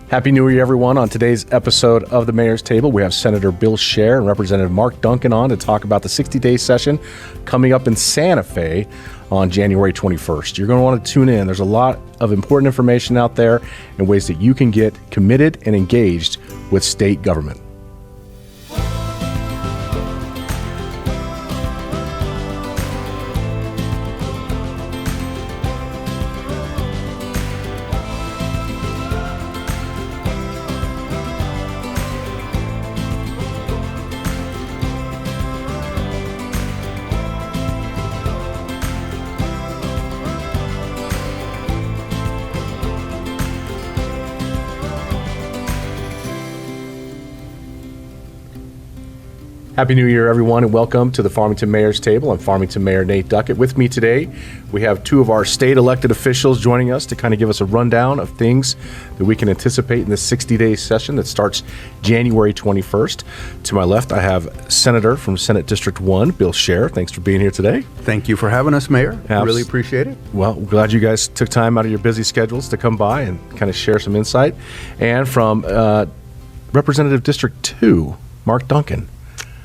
Happy New Year, everyone. On today's episode of the Mayor's Table, we have Senator Bill Scher and Representative Mark Duncan on to talk about the 60-day session coming up in Santa Fe on January 21st. You're going to want to tune in. There's a lot of important information out there and ways that you can get committed and engaged with state government. Happy New Year, everyone, and welcome to the Farmington Mayor's Table. I'm Farmington Mayor Nate Duckett. With me today, we have two of our state elected officials joining us to kind of give us a rundown of things that we can anticipate in this 60-day session that starts January 21st. To my left, I have Senator from Senate District 1, Bill Scher. Thanks for being here today. Thank you for having us, Mayor. Really appreciate it. Well, glad you guys took time out of your busy schedules to come by and kind of share some insight. And from Representative District 2, Mark Duncan.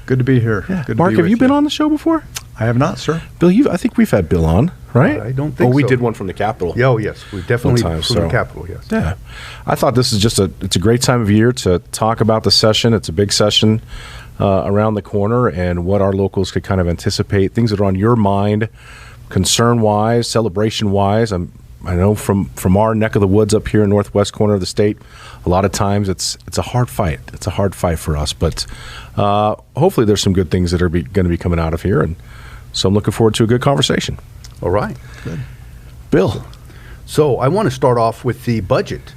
Good to be here. Yeah. Mark, have you been on the show before? I have not, sir. Bill, I think we've had Bill on, right? I don't think so. We did one from the Capitol. Oh, yes. We definitely from the Capitol, yes. Yeah. I thought this is it's a great time of year to talk about the session. It's a big session around the corner and what our locals could kind of anticipate, things that are on your mind, concern-wise, celebration-wise. I know from our neck of the woods up here in northwest corner of the state, a lot of times it's a hard fight. It's a hard fight for us, but hopefully there's some good things that are going to be coming out of here, and so I'm looking forward to a good conversation. All right. Good. Bill. So I want to start off with the budget.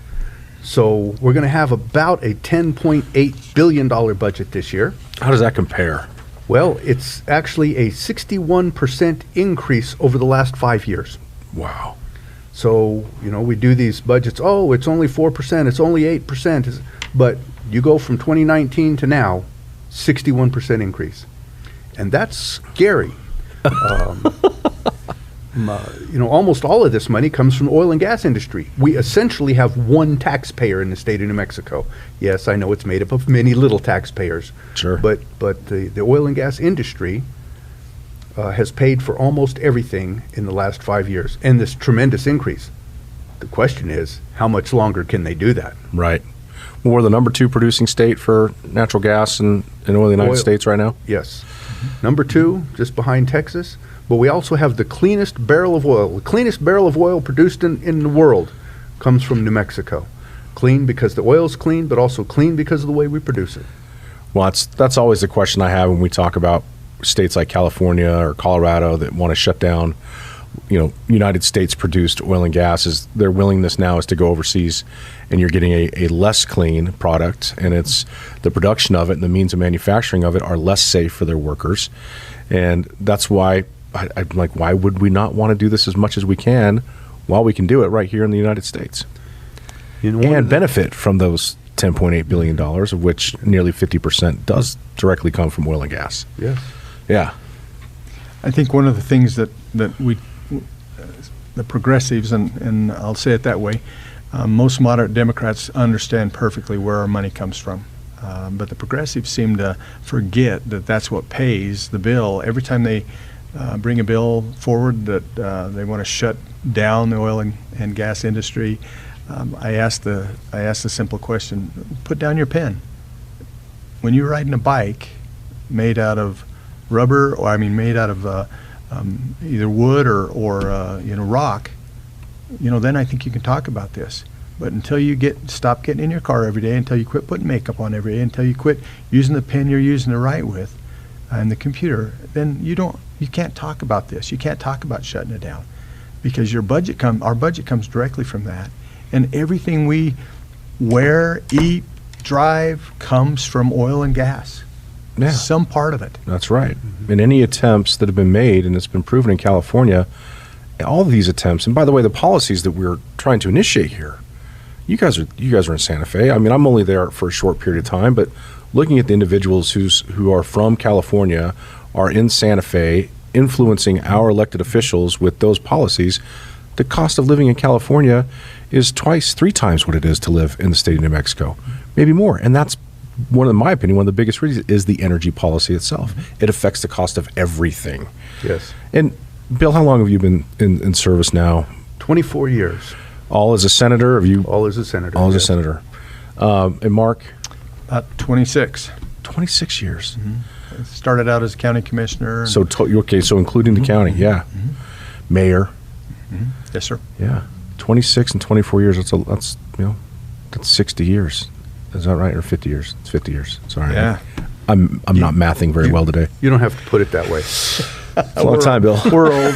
So we're going to have about a $10.8 billion budget this year. How does that compare? Well, it's actually a 61% increase over the last 5 years. Wow. So, we do these budgets, it's only 4%, it's only 8%, but you go from 2019 to now, 61% increase. And that's scary. Almost all of this money comes from the oil and gas industry. We essentially have one taxpayer in the state of New Mexico. Yes, I know it's made up of many little taxpayers. Sure. But the oil and gas industry has paid for almost everything in the last 5 years, and this tremendous increase. The question is, how much longer can they do that? Right. Well, we're the number 2 producing state for natural gas in oil in the United States right now? Yes. Number 2, just behind Texas, but we also have the cleanest barrel of oil. The cleanest barrel of oil produced in the world comes from New Mexico. Clean because the oil's clean, but also clean because of the way we produce it. Well, that's always the question I have when we talk about states like California or Colorado that want to shut down, United States produced oil and gas. Is their willingness now is to go overseas, and you're getting a less clean product, and it's the production of it and the means of manufacturing of it are less safe for their workers. And that's why I'm like, why would we not want to do this as much as we can while we can do it right here in the United States and benefit from those $10.8 billion, of which nearly 50% does directly come from oil and gas. Yes. Yeah. I think one of the things that we, the progressives, and I'll say it that way, most moderate Democrats understand perfectly where our money comes from. But the progressives seem to forget that that's what pays the bill. Every time they bring a bill forward that they want to shut down the oil and gas industry, I ask the simple question: put down your pen. When you're riding a bike made out of rubber, or made out of either wood or rock, then I think you can talk about this. But until you stop getting in your car every day, until you quit putting makeup on every day, until you quit using the pen you're using to write with and the computer, then you can't talk about this. You can't talk about shutting it down, because our budget comes directly from that, and everything we wear, eat, drive comes from oil and gas. Yeah. Some part of it. That's right. And any attempts that have been made, and it's been proven in California, all of these attempts, and by the way, the policies that we're trying to initiate here, you guys are in Santa Fe. I'm only there for a short period of time, but looking at the individuals who are from California, are in Santa Fe, influencing our elected officials with those policies, the cost of living in California is twice, 3 times what it is to live in the state of New Mexico, maybe more. And that's in my opinion, one of the biggest reasons is the energy policy itself. It affects the cost of everything. Yes. And Bill, how long have you been in service now? 24 years. All as a senator? All as a senator. All as a senator. And Mark? About 26. 26 years. Mm-hmm. I started out as county commissioner. So including the county, yeah. Mm-hmm. Mayor. Mm-hmm. Yes, sir. Yeah. 26 and 24 years, that's 60 years. Is that right? Or 50 years? It's 50 years. Sorry. Yeah. I'm not mathing very well today. You don't have to put it that way. It's a long time, Bill. We're old.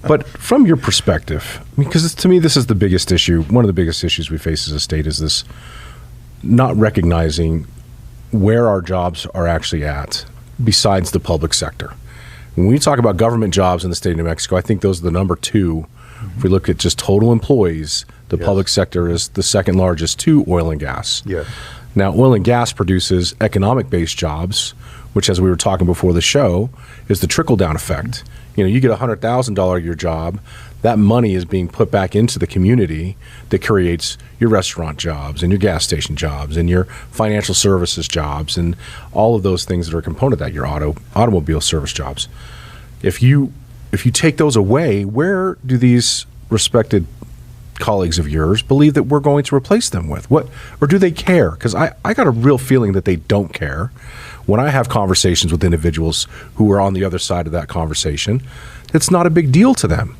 But from your perspective, because to me this is the biggest issue, one of the biggest issues we face as a state is this not recognizing where our jobs are actually at besides the public sector. When we talk about government jobs in the state of New Mexico, I think those are the number 2. If we look at just total employees, the public sector is the second largest to oil and gas. Yes. Now, oil and gas produces economic-based jobs, which, as we were talking before the show, is the trickle-down effect. You get a $100,000 a year job. That money is being put back into the community that creates your restaurant jobs and your gas station jobs and your financial services jobs and all of those things that are a component of that, your automobile service jobs. If you take those away, where do these respected colleagues of yours believe that we're going to replace them with? What, or do they care? Because I got a real feeling that they don't care. When I have conversations with individuals who are on the other side of that conversation, it's not a big deal to them.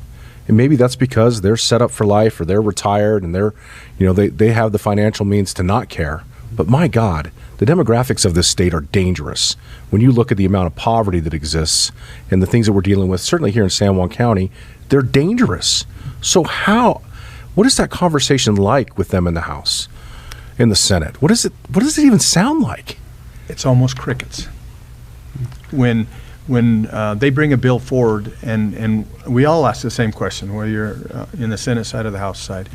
And maybe that's because they're set up for life or they're retired and they have the financial means to not care. But my God, the demographics of this state are dangerous. When you look at the amount of poverty that exists and the things that we're dealing with, certainly here in San Juan County, they're dangerous. So what is that conversation like with them in the House, in the Senate? What does it even sound like? It's almost crickets. When they bring a bill forward, and we all ask the same question, whether you're in the Senate side or the House side.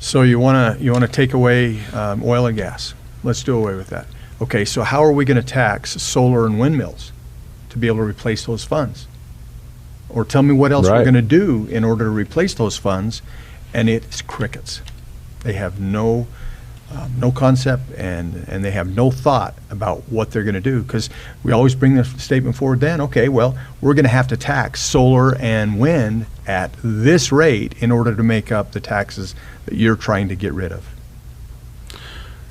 So you want to take away oil and gas. Let's do away with that. Okay, so how are we going to tax solar and windmills to be able to replace those funds? Or tell me what else we're going to do in order to replace those funds, and it's crickets. They have no concept and they have no thought about what they're going to do, because we always bring the statement forward then, okay, well, we're going to have to tax solar and wind at this rate in order to make up the taxes that you're trying to get rid of.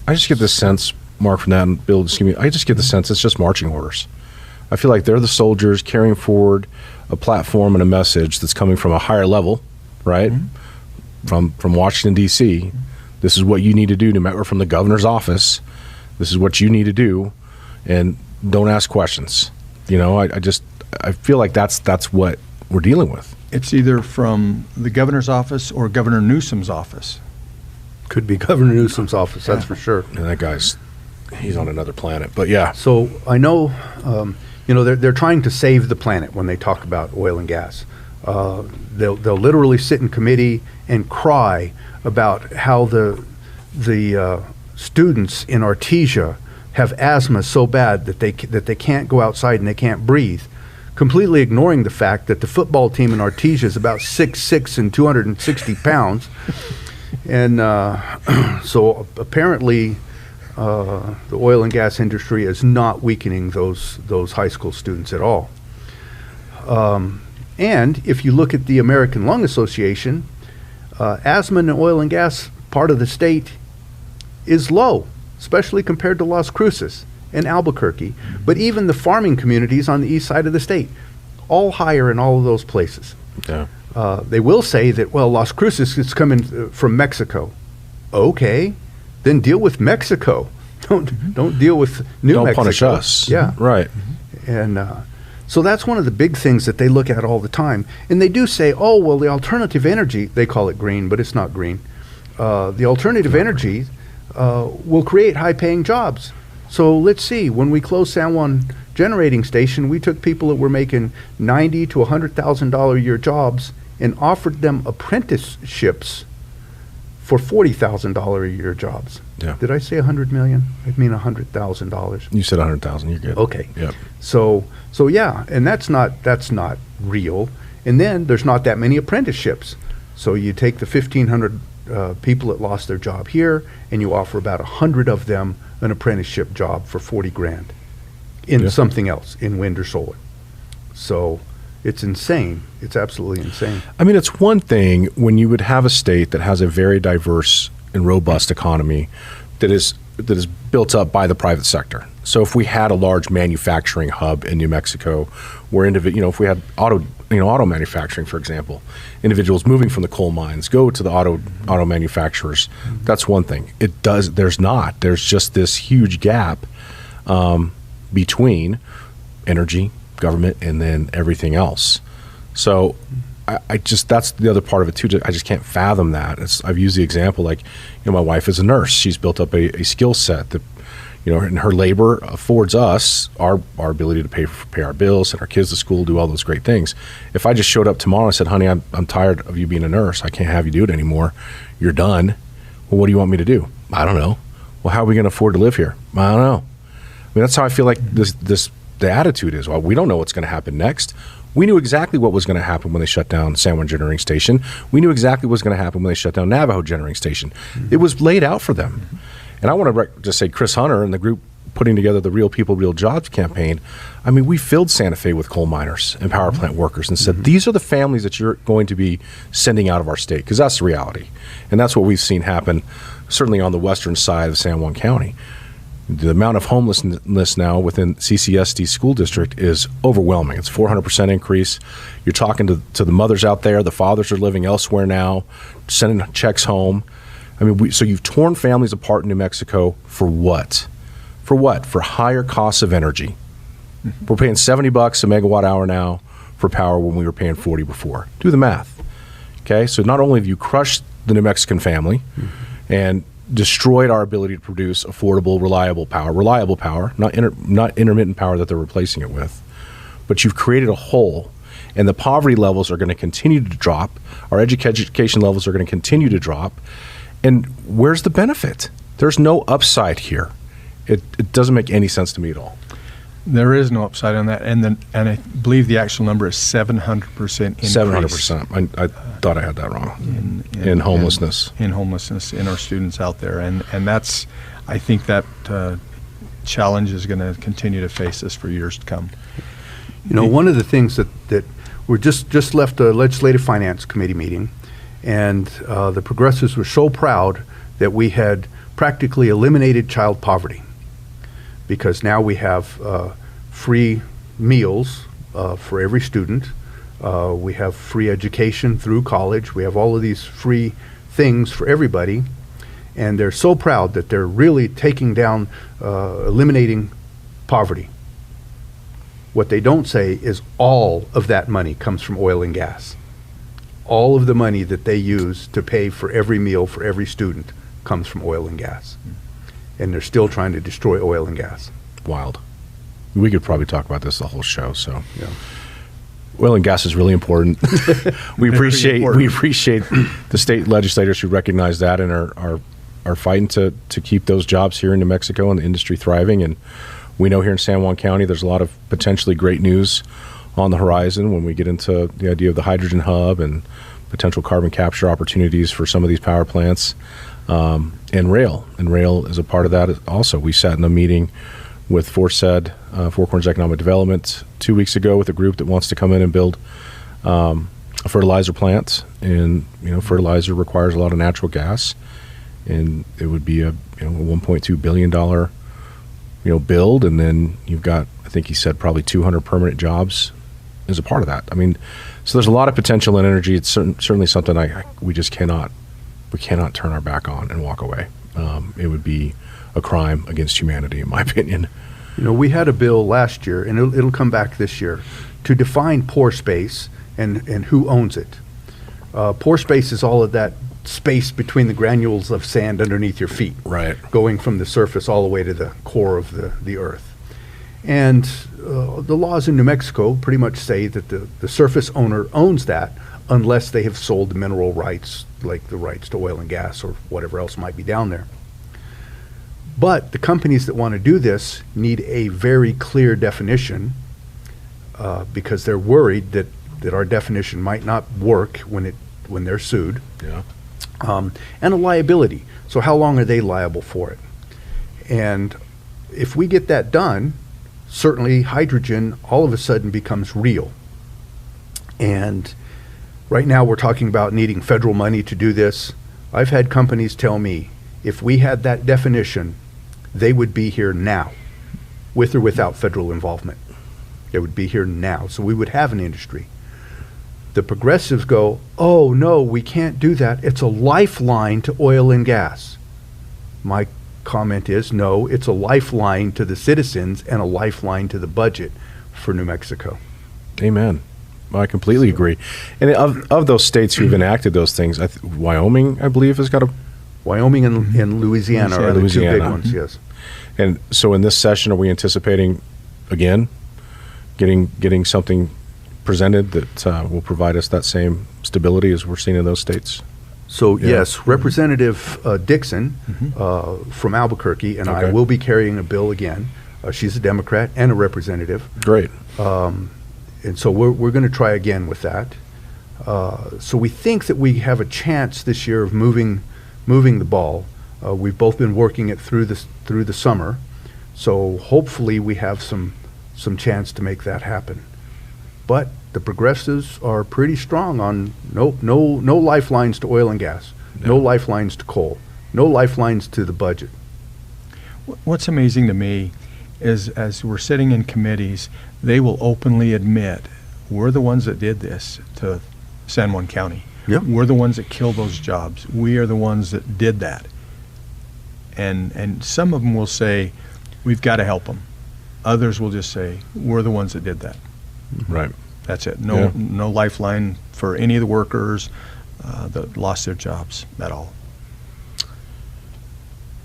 I just get this sense, Mark, from that, and Bill, I just get the sense it's just marching orders. I feel like they're the soldiers carrying forward a platform and a message that's coming from a higher level, right? Mm-hmm. From Washington, D.C. This is what you need to do, or from the governor's office. This is what you need to do, and don't ask questions. I feel like that's what we're dealing with. It's either from the governor's office or Governor Newsom's office. Could be Governor Newsom's office, that's for sure. And that he's on another planet, but yeah. So I know, they're trying to save the planet when they talk about oil and gas. They'll literally sit in committee and cry about how the students in Artesia have asthma so bad that they can't go outside and they can't breathe, completely ignoring the fact that the football team in Artesia is about 6'6" and 260 pounds. And so apparently the oil and gas industry is not weakening those high school students at all. And if you look at the American Lung Association, asthma in the oil and gas part of the state is low, especially compared to Las Cruces and Albuquerque. But even the farming communities on the east side of the state, all higher in all of those places. Yeah. They will say that, well, Las Cruces is coming from Mexico. Okay, then deal with Mexico. Don't deal with New Mexico. Don't punish us. Yeah. Right. And so that's one of the big things that they look at all the time. And they do say, oh, well, the alternative energy, they call it green, but it's not green. The alternative energy will create high-paying jobs. So let's see, when we closed San Juan Generating Station, we took people that were making $90,000 to $100,000 a year jobs and offered them apprenticeships for $40,000 a year jobs. Yeah. Did I say $100 million? I mean $100,000. You said $100,000. You're good. Okay. Yep. So yeah, and that's not real. And then there's not that many apprenticeships. So you take the 1,500 people that lost their job here, and you offer about 100 of them an apprenticeship job for 40 grand in something else, in wind or solar. So it's insane. It's absolutely insane. I mean, it's one thing when you would have a state that has a very diverse and robust economy that is built up by the private sector. So if we had a large manufacturing hub in New Mexico, where if we had auto manufacturing, for example, individuals moving from the coal mines go to the auto manufacturers, that's one thing. There's just this huge gap between energy, government, and then everything else. So that's the other part of it too. I just can't fathom that. I've used the example, like, my wife is a nurse. She's built up a skill set that, and her labor affords us our ability to pay our bills, send our kids to school, do all those great things. If I just showed up tomorrow and said, honey, I'm tired of you being a nurse, I can't have you do it anymore, you're done. Well, what do you want me to do? I don't know. Well, how are we going to afford to live here? I don't know. I mean, that's how I feel like the attitude is. Well, we don't know what's going to happen next. We knew exactly what was going to happen when they shut down San Juan Generating Station. We knew exactly what was going to happen when they shut down Navajo Generating Station. It was laid out for them. And I want to just say Chris Hunter and the group putting together the Real People, Real Jobs campaign, I mean, we filled Santa Fe with coal miners and power plant workers and said, these are the families that you're going to be sending out of our state, because that's the reality. And that's what we've seen happen, certainly on the western side of San Juan County. The amount of homelessness now within CCSD school district is overwhelming. It's 400% increase. You're talking to the mothers out there. The fathers are living elsewhere now, sending checks home. I mean, so you've torn families apart in New Mexico for what? For what? For higher costs of energy. We're paying $70 a megawatt hour now for power when we were paying 40 before. Do the math. Okay, so not only have you crushed the New Mexican family and destroyed our ability to produce affordable, reliable power, not intermittent power that they're replacing it with, but you've created a hole, and the poverty levels are going to continue to drop. Our education levels are going to continue to drop. And where's the benefit? There's no upside here. It doesn't make any sense to me at all. There is no upside on that, and I believe the actual number is 700% increase. 700%. I thought I had that wrong. In homelessness. In homelessness in our students out there, and that's, I think that challenge is going to continue to face us for years to come. One of the things that we're just left a Legislative Finance Committee meeting, and the progressives were so proud that we had practically eliminated child poverty, because now we have free meals for every student. We have free education through college. We have all of these free things for everybody. And they're so proud that they're really taking down, eliminating poverty. What they don't say is all of that money comes from oil and gas. All of the money that they use to pay for every meal for every student comes from oil and gas. And they're still trying to destroy oil and gas. Wild. We could probably talk about this the whole show. So, oil and gas is really important. we appreciate the state legislators who recognize that and are fighting to keep those jobs here in New Mexico and the industry thriving. And we know here in San Juan County, there's a lot of potentially great news on the horizon when we get into the idea of the hydrogen hub and potential carbon capture opportunities for some of these power plants. And rail is a part of that also. We sat in a meeting with Four Corners Economic Development 2 weeks ago with a group that wants to come in and build a fertilizer plant. And fertilizer requires a lot of natural gas, and it would be a $1.2 billion build. And then you've got, I think he said, probably 200 permanent jobs as a part of that. I mean, so there's a lot of potential in energy. It's certainly something we just cannot turn our back on and walk away. It would be a crime against humanity, in my opinion. We had a bill last year, and it'll come back this year, to define pore space and who owns it. Pore space is all of that space between the granules of sand underneath your feet, right, going from the surface all the way to the core of the earth. And the laws in New Mexico pretty much say that the surface owner owns that unless they have sold the mineral rights, like the rights to oil and gas or whatever else might be down there. But the companies that want to do this need a very clear definition because they're worried that that our definition might not work when they're sued, Yeah. and a liability. So how long are they liable for it? And if we get that done, certainly hydrogen all of a sudden becomes real. And right now we're talking about needing federal money to do this. I've had companies tell me if we had that definition, they would be here now, with or without federal involvement. They would be here now. So we would have an industry. The progressives go, oh no, we can't do that. It's a lifeline to oil and gas. My comment is, no, it's a lifeline to the citizens and a lifeline to the budget for New Mexico. Amen. I completely agree. And of those states who've enacted those things, Wyoming, I believe, has got a... Wyoming and Louisiana are the two big ones, yes. And so in this session, are we anticipating, again, getting something presented that will provide us that same stability as we're seeing in those states? So yes, Representative Dixon from Albuquerque and I will be carrying a bill again. She's a Democrat and a representative. Great. And so we're going to try again with that. So we think that we have a chance this year of moving the ball. We've both been working it through the summer, so hopefully we have some chance to make that happen. But the progressives are pretty strong on no lifelines to oil and gas, no lifelines to coal, no lifelines to the budget. What's amazing to me is as we're sitting in committees, they will openly admit, we're the ones that did this to San Juan County. Yep. We're the ones that killed those jobs. We are the ones that did that. And some of them will say, we've got to help them. Others will just say, we're the ones that did that. Right. That's it. No lifeline for any of the workers that lost their jobs at all.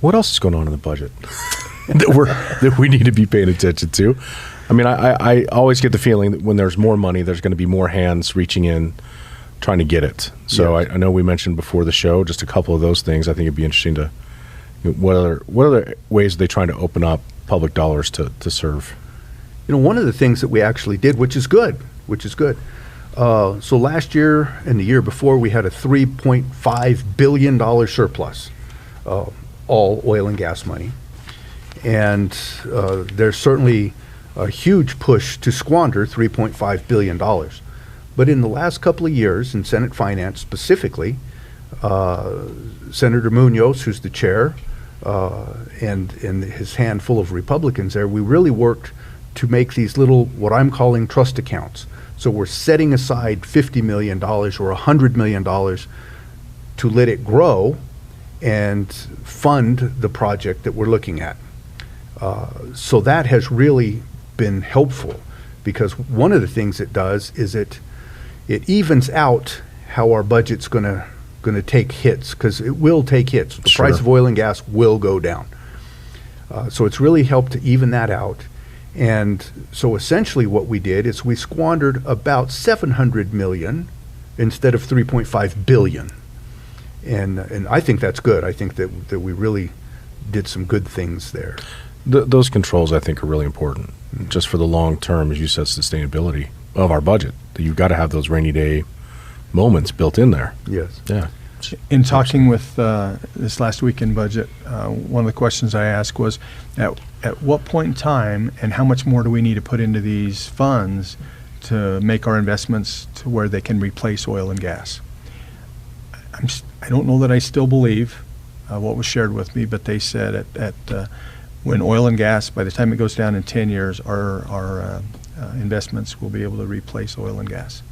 What else is going on in the budget that we need to be paying attention to? I mean, I always get the feeling that when there's more money, there's going to be more hands reaching in, trying to get it. So yes. I know we mentioned before the show just a couple of those things. I think it'd be interesting to, what other ways are they trying to open up public dollars to serve? You know, one of the things that we actually did, which is good. So last year and the year before, we had a $3.5 billion surplus, all oil and gas money. And there's certainly a huge push to squander $3.5 billion. But in the last couple of years, in Senate Finance specifically, Senator Munoz, who's the chair, and his handful of Republicans there, we really worked to make these little, what I'm calling trust accounts. So we're setting aside $50 million or $100 million to let it grow and fund the project that we're looking at. So that has really been helpful, because one of the things it does is it evens out how our budget's going to take hits, because it will take hits. The price of oil and gas will go down. So it's really helped to even that out. And so essentially what we did is we squandered about $700 million instead of $3.5 billion. And I think that's good. I think that we really did some good things there. Those controls, I think, are really important, just for the long term, as you said, sustainability of our budget. You've got to have those rainy day moments built in there. Yes. Yeah. In talking with this last weekend budget, one of the questions I asked was, at what point in time and how much more do we need to put into these funds to make our investments to where they can replace oil and gas? I don't know that I still believe what was shared with me, but they said when oil and gas, by the time it goes down in 10 years, our investments will be able to replace oil and gas.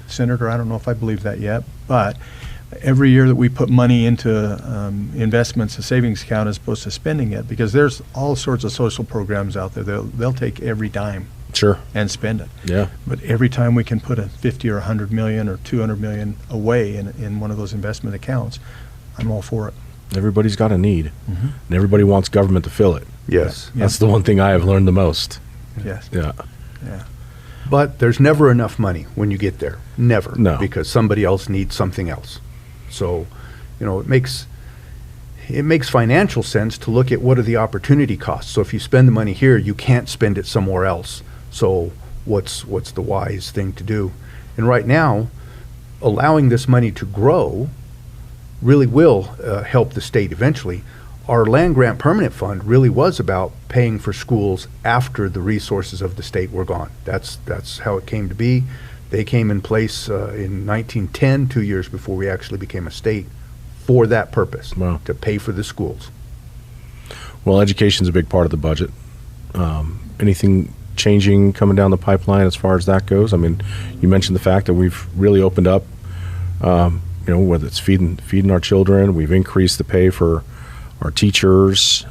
Senator, I don't know if I believe that yet, but every year that we put money into investments, a savings account, as opposed to spending it, because there's all sorts of social programs out there. They'll take every dime and spend it. Yeah. But every time we can put a 50 or 100 million or 200 million away in one of those investment accounts, I'm all for it. Everybody's got a need, and everybody wants government to fill it. Yes. That's the one thing I have learned the most. Yes. Yeah. Yeah. But there's never enough money when you get there. Never. No. Because somebody else needs something else. So, you know, it makes financial sense to look at what are the opportunity costs. So if you spend the money here, you can't spend it somewhere else. So what's the wise thing to do? And right now, allowing this money to grow really will help the state eventually. Our land grant permanent fund really was about paying for schools after the resources of the state were gone. That's how it came to be. They came in place in 1910, 2 years before we actually became a state, for that purpose, Wow. to pay for the schools. Well, education's a big part of the budget. Anything changing coming down the pipeline as far as that goes? I mean, you mentioned the fact that we've really opened up, whether it's feeding our children, we've increased the pay for our teachers.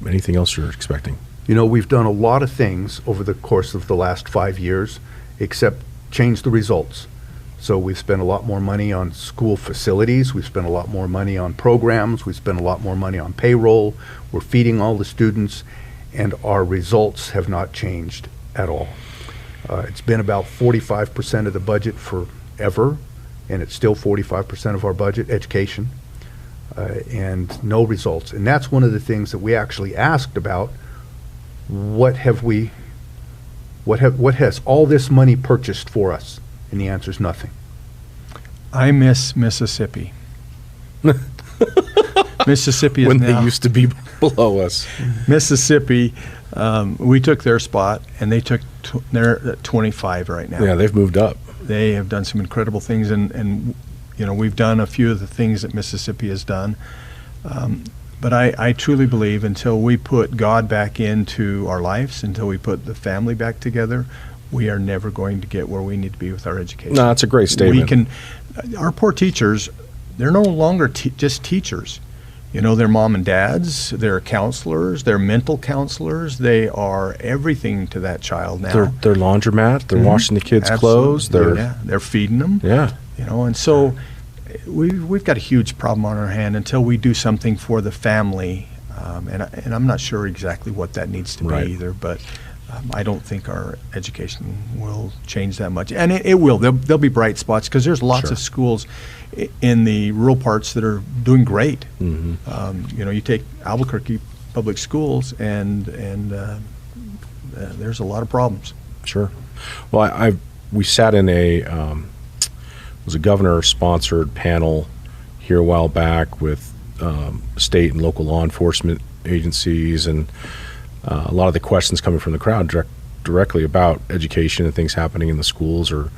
Anything else you're expecting? We've done a lot of things over the course of the last 5 years, except change the results. So we've spent a lot more money on school facilities. We've spent a lot more money on programs. We've spent a lot more money on payroll. We're feeding all the students, and our results have not changed at all. It's been about 45% of the budget forever, and it's still 45% of our budget, education, and no results. And that's one of the things that we actually asked about. What has all this money purchased for us? And the answer is nothing. I miss Mississippi. Mississippi is When now, they used to be below us. Mississippi, we took their spot, and they took they're at 25 right now. Yeah, they've moved up. They have done some incredible things, and we've done a few of the things that Mississippi has done. But I truly believe until we put God back into our lives, until we put the family back together, we are never going to get where we need to be with our education. No, that's a great statement. Our poor teachers, they're no longer just teachers. They're mom and dads, they're counselors, they're mental counselors, they are everything to that child now. They're laundromat, they're washing the kids' clothes, they're feeding them. Yeah. And so we've got a huge problem on our hand until we do something for the family, and I'm not sure exactly what that needs to be either, but I don't think our education will change that much, and it will. There'll be bright spots because there's lots of schools in the rural parts that are doing great. Mm-hmm. You take Albuquerque Public Schools, and there's a lot of problems. Sure. Well, we sat in it was a governor-sponsored panel here a while back with state and local law enforcement agencies, and a lot of the questions coming from the crowd directly about education and things happening in the schools, or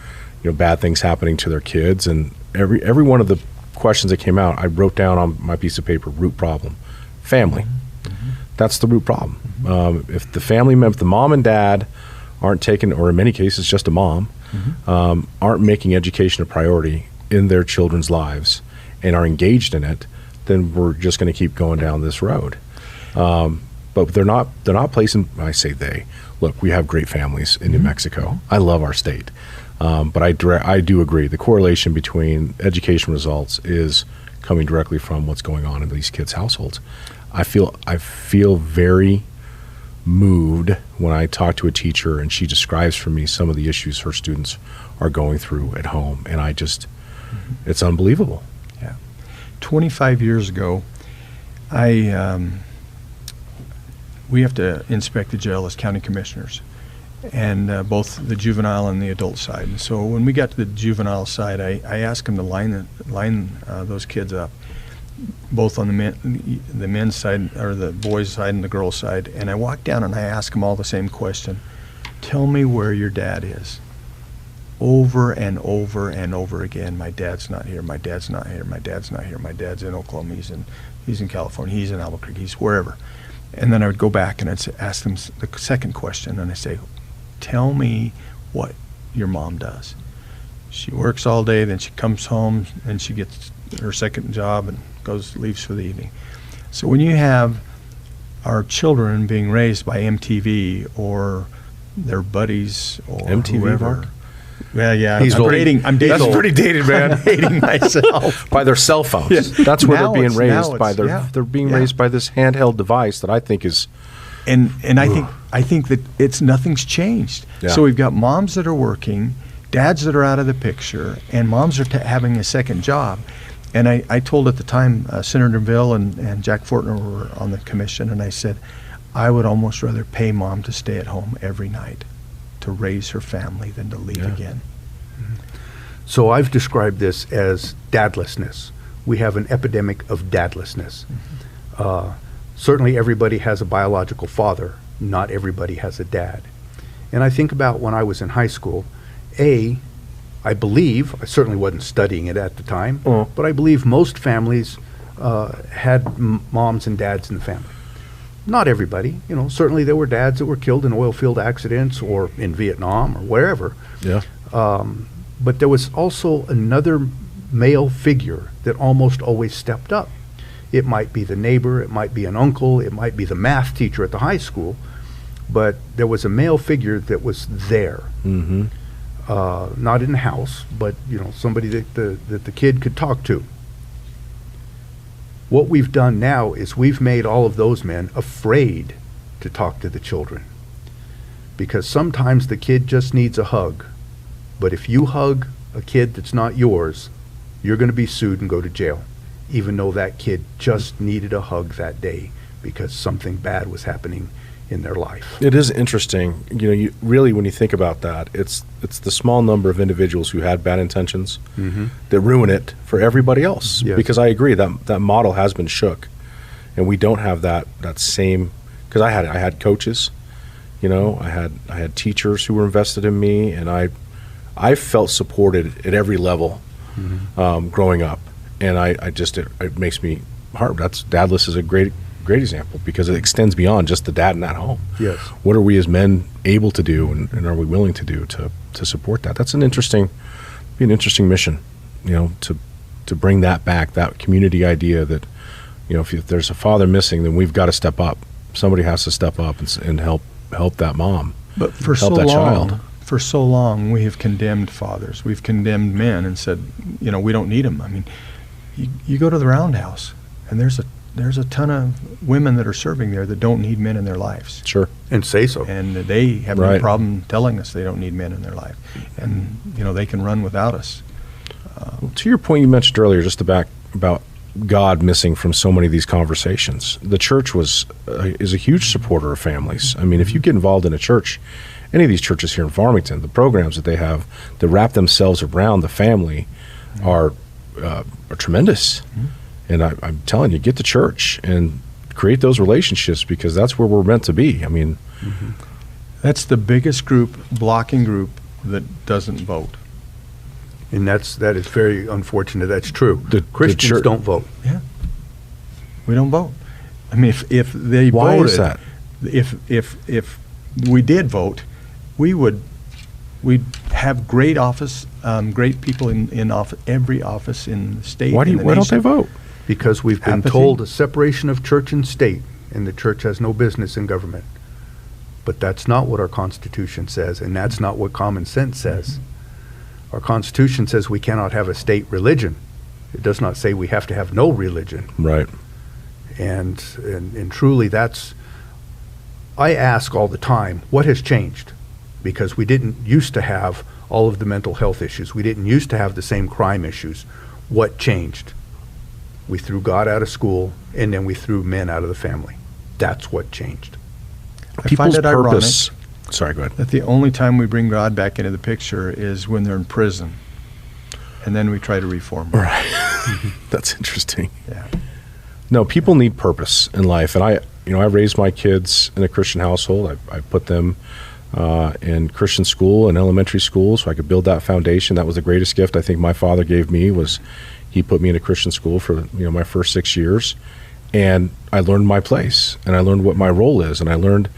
bad things happening to their kids. And every one of the questions that came out, I wrote down on my piece of paper: root problem, family. Mm-hmm. That's the root problem. Mm-hmm. If the mom and dad aren't taking, or in many cases just a mom, aren't making education a priority in their children's lives and are engaged in it, then we're just going to keep going down this road. But they're not placing. I say they. Look, we have great families in New Mexico. I love our state, but I do agree the correlation between education results is coming directly from what's going on in these kids' households. I feel very moved when I talk to a teacher and she describes for me some of the issues her students are going through at home, and I just, it's unbelievable. Yeah, 25 years ago, we have to inspect the jail as county commissioners, and both the juvenile and the adult side. And so when we got to the juvenile side, I asked them to line those kids up, both on the men's side, or the boys' side, and the girls' side. And I walked down and I asked them all the same question: tell me where your dad is. Over and over and over again, my dad's not here, my dad's not here, my dad's not here, my dad's in Oklahoma, he's in California, he's in Albuquerque, he's wherever. And then I would go back and I'd ask them the second question, and I say, tell me what your mom does. She works all day, then she comes home and she gets her second job and leaves for the evening. So when you have our children being raised by MTV or their buddies or MTV, whoever. Mark? Well, yeah, He's I'm old. dating. That's pretty dated, man. I'm dating myself. By their cell phones. Yeah. That's where Now they're being it's- raised by their. yeah. They're being Yeah. raised by this handheld device that I think is. And I think that nothing's changed. Yeah. So we've got moms that are working, dads that are out of the picture, and moms are having a second job. And I told at the time Senator Ville and Jack Fortner were on the commission, and I said, I would almost rather pay mom to stay at home every night to raise her family than to leave again. So I've described this as dadlessness. We have an epidemic of dadlessness. Certainly everybody has a biological father. Not everybody has a dad. And I think about when I was in high school, I believe, I certainly wasn't studying it at the time, but I believe most families had moms and dads in the family. Not everybody, certainly there were dads that were killed in oil field accidents or in Vietnam or wherever. Yeah. But there was also another male figure that almost always stepped up. It might be the neighbor, it might be an uncle, it might be the math teacher at the high school, but there was a male figure that was there. Mm-hmm. Not in the house, but somebody that the kid could talk to. What we've done now is we've made all of those men afraid to talk to the children, because sometimes the kid just needs a hug. But if you hug a kid that's not yours, you're going to be sued and go to jail, even though that kid just needed a hug that day because something bad was happening in their life. It is interesting. You really, when you think about that, it's the small number of individuals who had bad intentions that ruin it for everybody else. Yes. Because I agree that model has been shook, and we don't have that same. Because I had coaches, I had teachers who were invested in me, and I felt supported at every level growing up, and it makes me heart. That's Dadless is a great example, because it extends beyond just the dad in that home. Yes. What are we as men able to do, and are we willing to do to support that? That's an interesting mission, to bring that back, that community idea that, if there's a father missing, then we've got to step up. Somebody has to step up and help that mom. But for help so that long, child. we have condemned fathers. We've condemned men and said, we don't need them. I mean, you go to the roundhouse, and there's a ton of women that are serving there that don't need men in their lives. Sure. And say so. And they have no Right. problem telling us they don't need men in their life. And, they can run without us. To your point you mentioned earlier, just about God missing from so many of these conversations, the church is a huge supporter of families. I mean, if you get involved in a church, any of these churches here in Farmington, the programs that they have that wrap themselves around the family are tremendous. And I'm telling you, get to church and create those relationships, because that's where we're meant to be. I mean, That's the biggest blocking group that doesn't vote. And that is very unfortunate. That's true. The Christians church- don't vote. Yeah. We don't vote. I mean, if they Why voted, is that? If we did vote, we'd have great people in office, every office in the state. why don't they vote? Because we've been Apathy. told a separation of church and state, and the church has no business in government. But that's not what our Constitution says, and that's not what common sense says. Our Constitution says we cannot have a state religion. It does not say we have to have no religion. Right. And truly I ask all the time, what has changed? Because we didn't used to have all of the mental health issues. We didn't used to have the same crime issues. What changed? We threw God out of school, and then we threw men out of the family. That's what changed. I find People's it ironic purpose. Sorry, go ahead. that the only time we bring God back into the picture is when they're in prison, and then we try to reform them. Right. That's interesting. Yeah. No, people need purpose in life, and I raised my kids in a Christian household. I put them in Christian school and elementary school, so I could build that foundation. That was the greatest gift I think my father gave me. Was he put me in a Christian school for my first 6 years, and I learned my place, and I learned what my role is, and I learned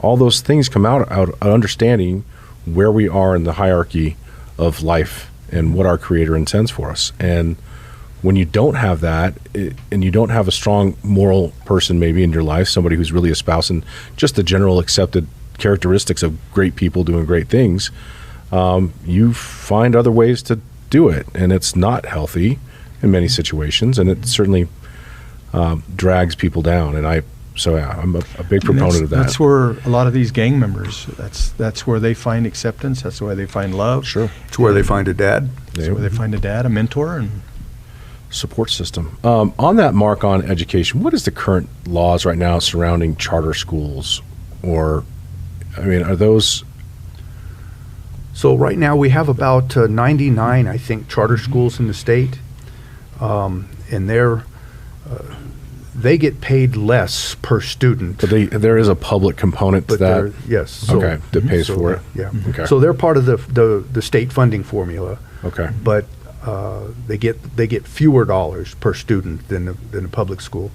all those things come out understanding where we are in the hierarchy of life and what our Creator intends for us. And when you don't have that, and you don't have a strong moral person maybe in your life, somebody who's really espousing just the general accepted characteristics of great people doing great things, you find other ways to do it, and it's not healthy in many situations, and it certainly drags people down. And I'm a big proponent of that. That's where a lot of these gang members, that's where they find acceptance, that's where they find love. Sure. It's where they find a dad. That's where they find a dad, a mentor, and Support system. On that, Mark, on education, what is the current laws right now surrounding charter schools? Or, are those... So right now we have about 99, I think, charter schools in the state, and they get paid less per student. But there is a public component to that. Yes. So, Okay, that pays for it. Yeah. Okay. So they're part of the state funding formula. Okay. But they get fewer dollars per student than a public school.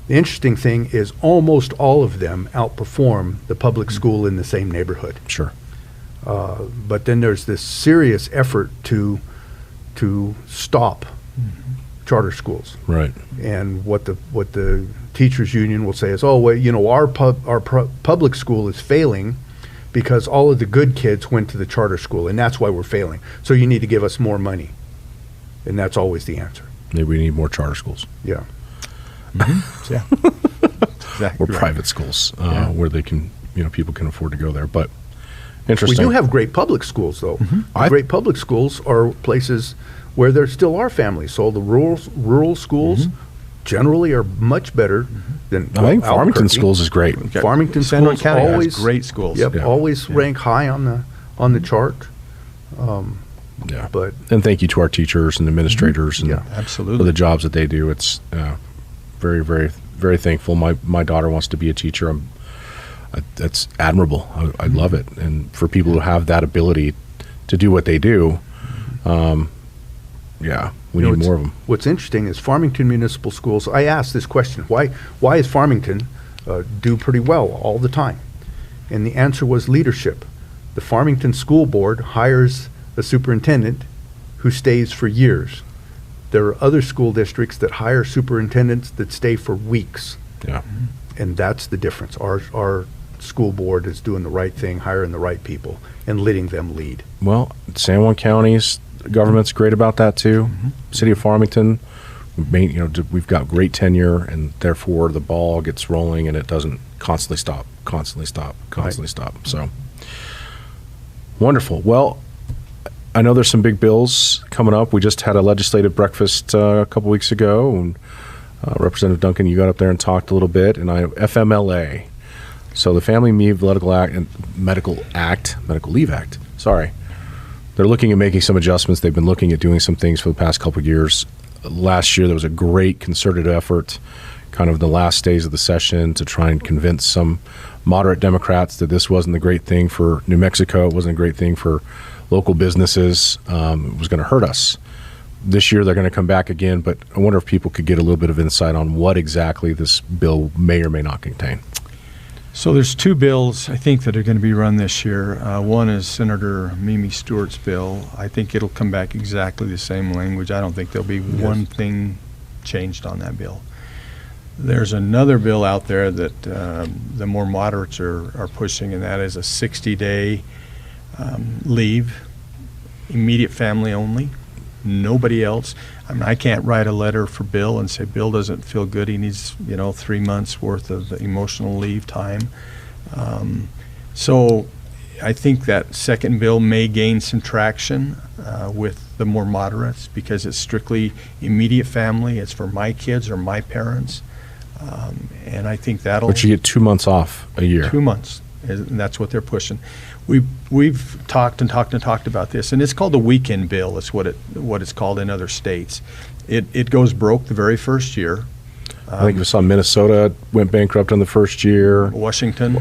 The interesting thing is almost all of them outperform the public school in the same neighborhood. Sure. But then there's this serious effort to stop charter schools. Right. And what the teachers union will say is, oh, well, you know, our public school is failing because all of the good kids went to the charter school, and that's why we're failing. So you need to give us more money. And that's always the answer. Maybe we need more charter schools. Yeah. Yeah. Exactly. Or right. private schools Yeah. where they can, people can afford to go there. But We interesting. do have great public schools, though. I- Great public schools are places where there still are families. So the rural schools generally are much better than I think Farmington Albuquerque. Schools is great. Farmington San Juan schools County has always great schools. Yep, Yeah. always rank high on the chart. Yeah. But And thank you to our teachers and administrators and Yeah. for Absolutely. the jobs that they do. It's very, very, very thankful. My daughter wants to be a teacher. That's admirable. I love it. And for people who have that ability to do what they do, we need more of them. What's interesting is Farmington Municipal Schools. I asked this question: Why is Farmington do pretty well all the time? And the answer was leadership. The Farmington School Board hires a superintendent who stays for years. There are other school districts that hire superintendents that stay for weeks, Yeah. and that's the difference. Our school board is doing the right thing, hiring the right people, and letting them lead. Well, San Juan County's government's great about that too. City of Farmington, we've got great tenure, and therefore the ball gets rolling, and it doesn't constantly stop. So wonderful. Well, I know there's some big bills coming up. We just had a legislative breakfast a couple weeks ago, and Representative Duncan, you got up there and talked a little bit, and FMLA. So the Family Medical Leave Act. Sorry. They're looking at making some adjustments. They've been looking at doing some things for the past couple of years. Last year, there was a great concerted effort, kind of the last days of the session, to try and convince some moderate Democrats that this wasn't a great thing for New Mexico. It wasn't a great thing for local businesses. It was going to hurt us. This year, they're going to come back again, but I wonder if people could get a little bit of insight on what exactly this bill may or may not contain. So there's two bills, I think, that are going to be run this year. One is Senator Mimi Stewart's bill. I think it'll come back exactly the same language. I don't think there'll be one thing changed on that bill. There's another bill out there that the more moderates are pushing, and that is a 60-day leave, immediate family only, nobody else. I mean, I can't write a letter for Bill and say Bill doesn't feel good. He needs, 3 months worth of emotional leave time. So I think that second bill may gain some traction with the more moderates because it's strictly immediate family. It's for my kids or my parents. And I think that'll... But you get 2 months off a year. 2 months, and that's what they're pushing. We've talked about this, and it's called the weekend bill. It's what it's called in other states. It goes broke the very first year. I think we saw Minnesota went bankrupt in the first year. Washington.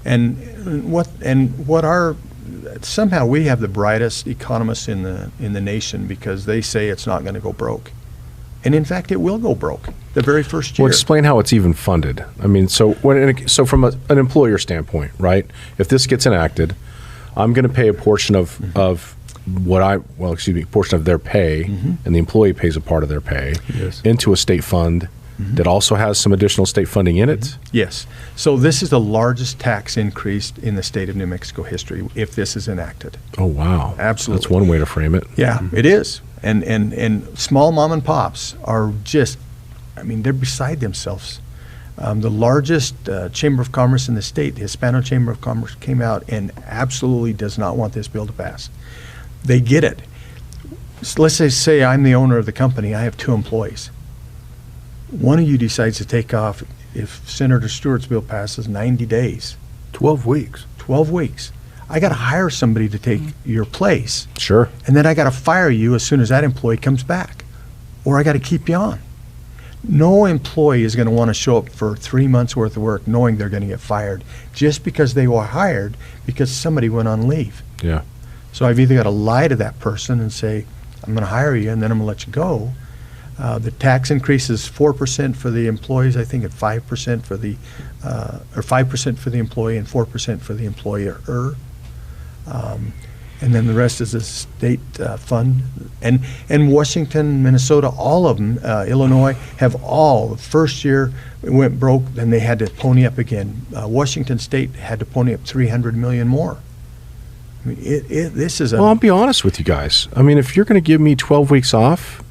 And what our somehow we have the brightest economists in the nation because they say it's not going to go broke. And in fact, it will go broke the very first year. Well, explain how it's even funded. I mean, so from an employer standpoint, right? If this gets enacted, I'm going to pay a portion of portion of their pay, and the employee pays a part of their pay into a state fund that also has some additional state funding in it. Yes. So this is the largest tax increase in the state of New Mexico history if this is enacted. Oh, wow. Absolutely. That's one way to frame it. Yeah, it is. And small mom and pops are just, they're beside themselves. The largest Chamber of Commerce in the state, the Hispano Chamber of Commerce, came out and absolutely does not want this bill to pass. They get it. So let's say I'm the owner of the company. I have 2 employees. One of you decides to take off, if Senator Stewart's bill passes, 90 days. 12 weeks. 12 weeks. I got to hire somebody to take your place. Sure. And then I got to fire you as soon as that employee comes back, or I got to keep you on. No employee is going to want to show up for 3 months worth of work knowing they're going to get fired just because they were hired because somebody went on leave. Yeah. So I've either got to lie to that person and say, I'm going to hire you and then I'm going to let you go. The tax increase is 4% for the employees, I think, at 5% for the, or 5% for the employee and 4% for the employer. And then the rest is a state fund. And Washington, Minnesota, all of them, Illinois, have all, the first year it went broke, then they had to pony up again. Washington State had to pony up $300 million more. I mean, this is a... Well, I'll be honest with you guys. I mean, if you're going to give me 12 weeks off,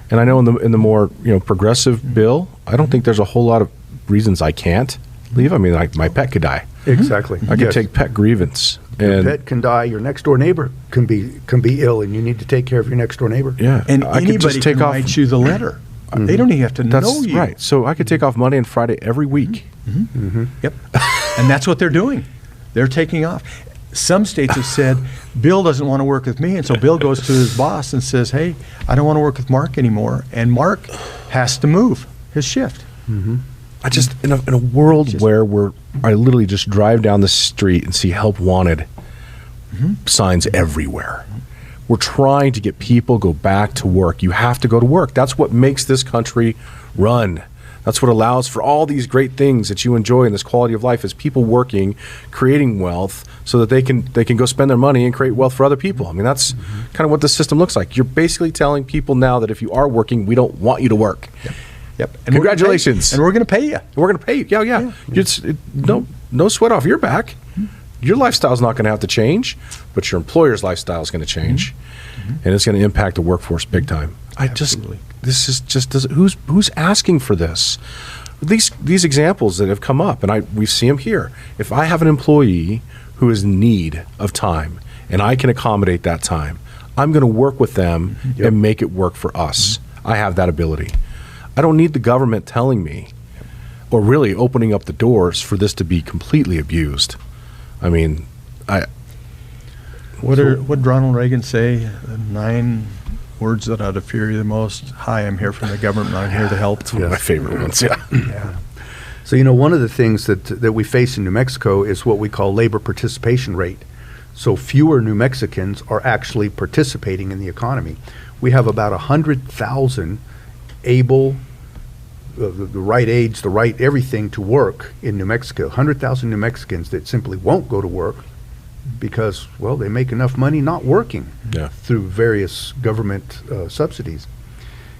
and I know in the more progressive bill, I don't think there's a whole lot of reasons I can't leave. I mean, my pet could die. Exactly. I could take pet grievance. Your pet can die. Your next door neighbor can be ill, and you need to take care of your next door neighbor. Yeah, And I could anybody just take can off. write you the letter. They don't even have to That's know you. right. So I could take off Monday and Friday every week. Yep. And that's what they're doing. They're taking off. Some states have said, Bill doesn't want to work with me, and so Bill goes to his boss and says, hey, I don't want to work with Mark anymore, and Mark has to move his shift. I just in a world where I literally just drive down the street and see help wanted signs everywhere. We're trying to get people go back to work. You have to go to work. That's what makes this country run. That's what allows for all these great things that you enjoy in this quality of life, is people working, creating wealth so that they can go spend their money and create wealth for other people. I mean, that's kind of what the system looks like. You're basically telling people now that if you are working, we don't want you to work. Yep. And Congratulations. We're going to pay you. We're going to pay you. Yeah. No sweat off your back. Your lifestyle's not going to have to change, but your employer's lifestyle is going to change, and it's going to impact the workforce big time. Absolutely. This is just who's asking for this? These examples that have come up, and we see them here. If I have an employee who is in need of time, and I can accommodate that time, I'm going to work with them and make it work for us. I have that ability. I don't need the government telling me, or really opening up the doors for this to be completely abused. I mean, What did Ronald Reagan say? 9 words that ought to fear you the most. Hi, I'm here from the government. I'm here to help. it's one of my favorite ones. Yeah. So, one of the things that we face in New Mexico is what we call labor participation rate. So fewer New Mexicans are actually participating in the economy. We have about 100,000 able, the right age, the right everything to work in New Mexico. 100,000 New Mexicans that simply won't go to work because, well, they make enough money not working through various government subsidies.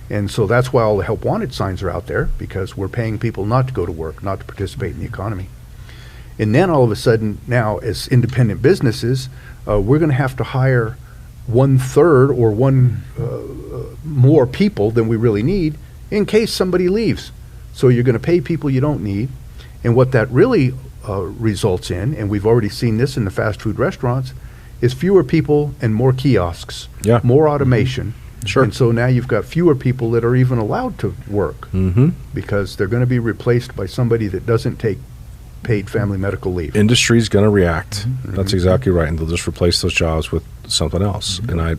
And so that's why all the help wanted signs are out there, because we're paying people not to go to work, not to participate in the economy. And then all of a sudden now, as independent businesses, we're going to have to hire 1/3 or more people than we really need in case somebody leaves. So you're going to pay people you don't need. And what that really results in, and we've already seen this in the fast food restaurants, is fewer people and more kiosks, more automation. Sure. And so now you've got fewer people that are even allowed to work because they're going to be replaced by somebody that doesn't take paid family medical leave. Industry's going to react. That's exactly right, and they'll just replace those jobs with something else. And I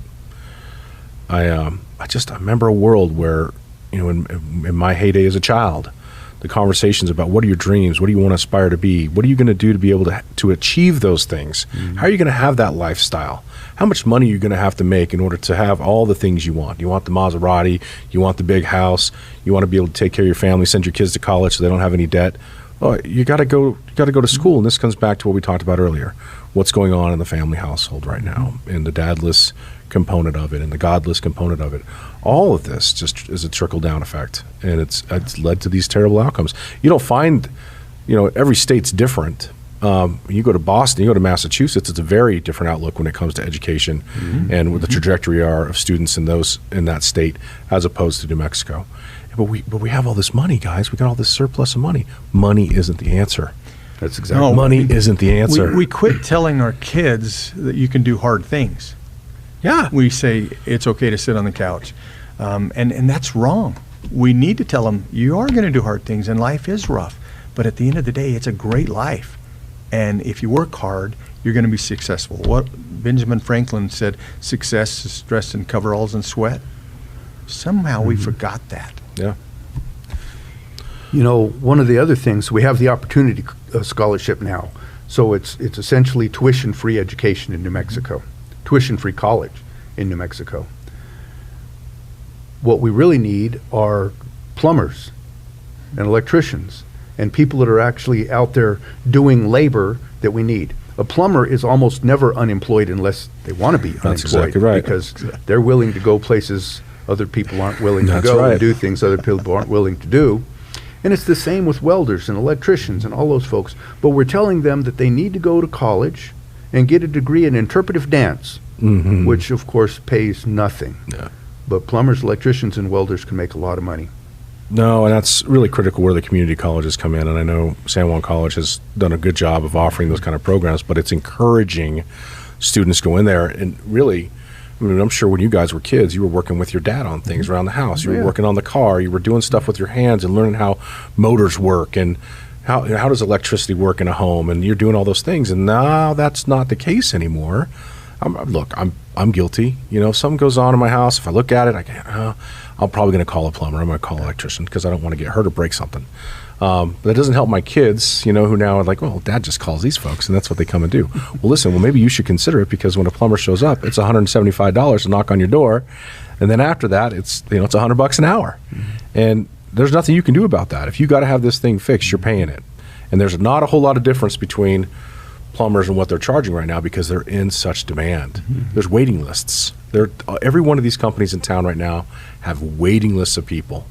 remember a world where, in my heyday as a child, the conversations about what are your dreams, what do you want to aspire to be, what are you going to do to be able to achieve those things, how are you going to have that lifestyle, how much money are you going to have to make in order to have all the things you want. You want the Maserati, you want the big house, you want to be able to take care of your family, send your kids to college so they don't have any debt. Well, you got to go to school, and this comes back to what we talked about earlier. What's going on in the family household right now, and the dadless component of it, and the godless component of it. All of this just is a trickle-down effect, and it's led to these terrible outcomes. You don't find, every state's different. You go to Boston, you go to Massachusetts, it's a very different outlook when it comes to education and what the trajectory are of students in that state as opposed to New Mexico. But we have all this money, guys. We got all this surplus of money. Money isn't the answer. That's exactly money isn't the answer. We quit telling our kids that you can do hard things. Yeah. We say it's okay to sit on the couch. And that's wrong. We need to tell them you are going to do hard things, and life is rough. But at the end of the day, it's a great life. And if you work hard, you're going to be successful. What Benjamin Franklin said, success is dressed in coveralls and sweat. Somehow we forgot that. Yeah. You know, one of the other things, we have the opportunity scholarship now. So it's essentially tuition-free education in New Mexico, tuition-free college in New Mexico. What we really need are plumbers and electricians and people that are actually out there doing labor that we need. A plumber is almost never unemployed unless they want to be unemployed. That's exactly right. Because they're willing to go places other people aren't willing to That's go right. and do things other people aren't willing to do. And it's the same with welders and electricians and all those folks. But we're telling them that they need to go to college and get a degree in interpretive dance, which of course pays nothing. Yeah. But plumbers, electricians, and welders can make a lot of money. No, and that's really critical where the community colleges come in. And I know San Juan College has done a good job of offering those kind of programs, but it's encouraging students to go in there. And really, I mean, I'm sure when you guys were kids, you were working with your dad on things around the house. You were working on the car. You were doing stuff with your hands and learning how motors work and how does electricity work in a home. And you're doing all those things. And now that's not the case anymore. I'm guilty. You know, if something goes on in my house, if I look at it, I'm probably going to call a plumber. I'm going to call an electrician because I don't want to get hurt or break something. But it doesn't help my kids, you know, who now are like, well, Dad just calls these folks, and that's what they come and do. Well, listen, maybe you should consider it, because when a plumber shows up, it's $175 to knock on your door, and then after that, it's $100 an hour, and there's nothing you can do about that. If you got to have this thing fixed, you're paying it, and there's not a whole lot of difference between plumbers and what they're charging right now because they're in such demand. There's waiting lists. Every one of these companies in town right now have waiting lists of people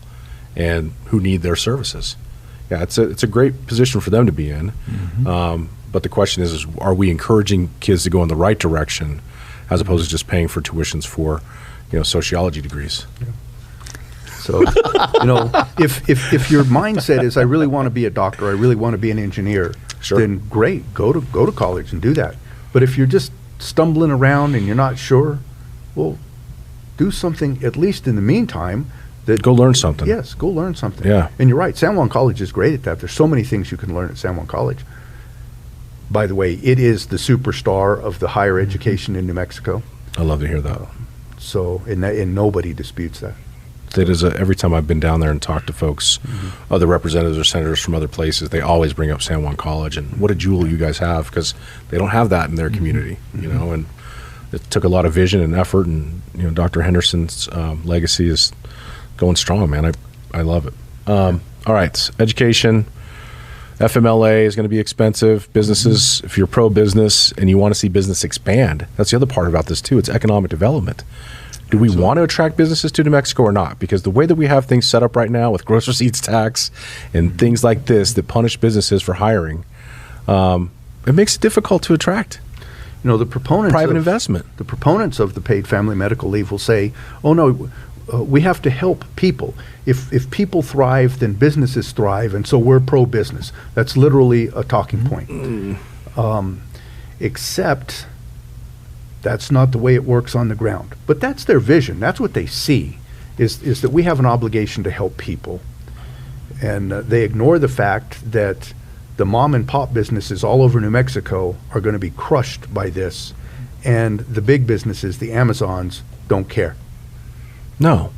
and who need their services. Yeah, it's a great position for them to be in. But the question is are we encouraging kids to go in the right direction as opposed to just paying for tuitions for, sociology degrees? Yeah. So, if your mindset is I really want to be a doctor, I really want to be an engineer, then great, go to college and do that. But if you're just stumbling around and you're not sure, well, do something at least in the meantime. Go learn something. Yes, go learn something. Yeah. And you're right, San Juan College is great at that. There's so many things you can learn at San Juan College. By the way, it is the superstar of the higher education in New Mexico. I love to hear that. And nobody disputes that. That is every time I've been down there and talked to folks, other representatives or senators from other places, they always bring up San Juan College and what a jewel you guys have, because they don't have that in their community, and it took a lot of vision and effort, and Dr. Henderson's legacy is going strong, man. I love it. All right, education, FMLA is going to be expensive. Businesses, if you're pro-business and you want to see business expand, that's the other part about this too. It's economic development. Do we want to attract businesses to New Mexico or not? Because the way that we have things set up right now with gross receipts tax and things like this that punish businesses for hiring, it makes it difficult to attract the proponents private investment. The proponents of the paid family medical leave will say, oh no, we have to help people. If people thrive, then businesses thrive, and so we're pro-business. That's literally a talking point. Except that's not the way it works on the ground. But that's their vision. That's what they see, is that we have an obligation to help people. And they ignore the fact that the mom and pop businesses all over New Mexico are going to be crushed by this. And the big businesses, the Amazons, don't care. No.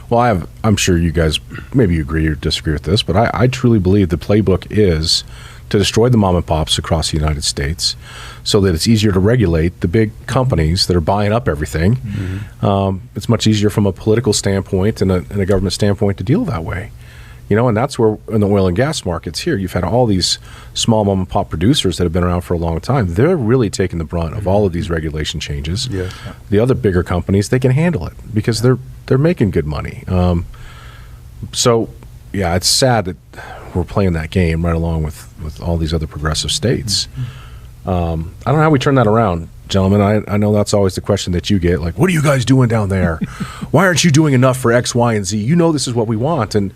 Well, I'm sure you guys, maybe you agree or disagree with this, but I truly believe the playbook is to destroy the mom and pops across the United States so that it's easier to regulate the big companies that are buying up everything. It's much easier from a political standpoint and a government standpoint to deal that way. And that's where in the oil and gas markets here, you've had all these small mom and pop producers that have been around for a long time. They're really taking the brunt of all of these regulation changes. Yes. The other bigger companies, they can handle it because they're making good money. So, yeah, it's sad that we're playing that game right along with all these other progressive states. I don't know how we turn that around, gentlemen. I know that's always the question that you get, like, what are you guys doing down there? Why aren't you doing enough for X, Y, and Z? This is what we want. And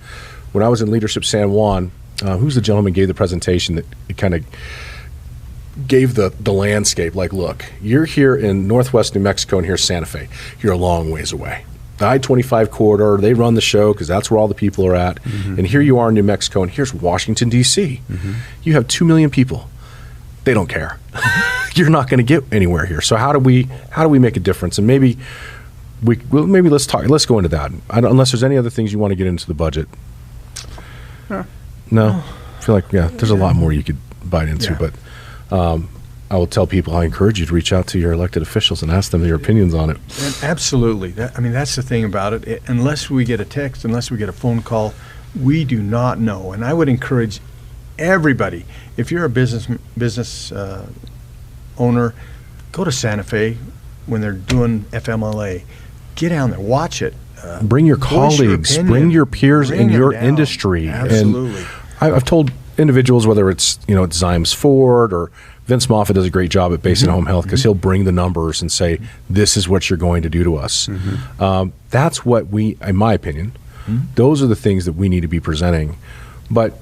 when I was in Leadership San Juan, who's the gentleman gave the presentation that it kind of gave the landscape, like, look, you're here in northwest New Mexico and here's Santa Fe. You're a long ways away. The I-25 corridor, they run the show because that's where all the people are at. And here you are in New Mexico, and here's Washington, D.C. You have 2 million people. They don't care. you're not going to get anywhere here. So how do we make a difference? And maybe let's go into that. Unless there's any other things you want to get into the budget. No, I feel like there's a lot more you could bite into, but I will tell people, I encourage you to reach out to your elected officials and ask them their opinions on it. Absolutely. That's the thing about it. Unless we get a text, unless we get a phone call, we do not know. And I would encourage everybody, if you're a business owner, go to Santa Fe when they're doing FMLA. Get down there, watch it. Bring your colleagues, bring your peers in your industry. Absolutely. And I've told individuals, whether it's Zymes Ford or Vince Moffitt does a great job at Base and Home Health, because he'll bring the numbers and say, this is what you're going to do to us. That's what we, in my opinion, those are the things that we need to be presenting. But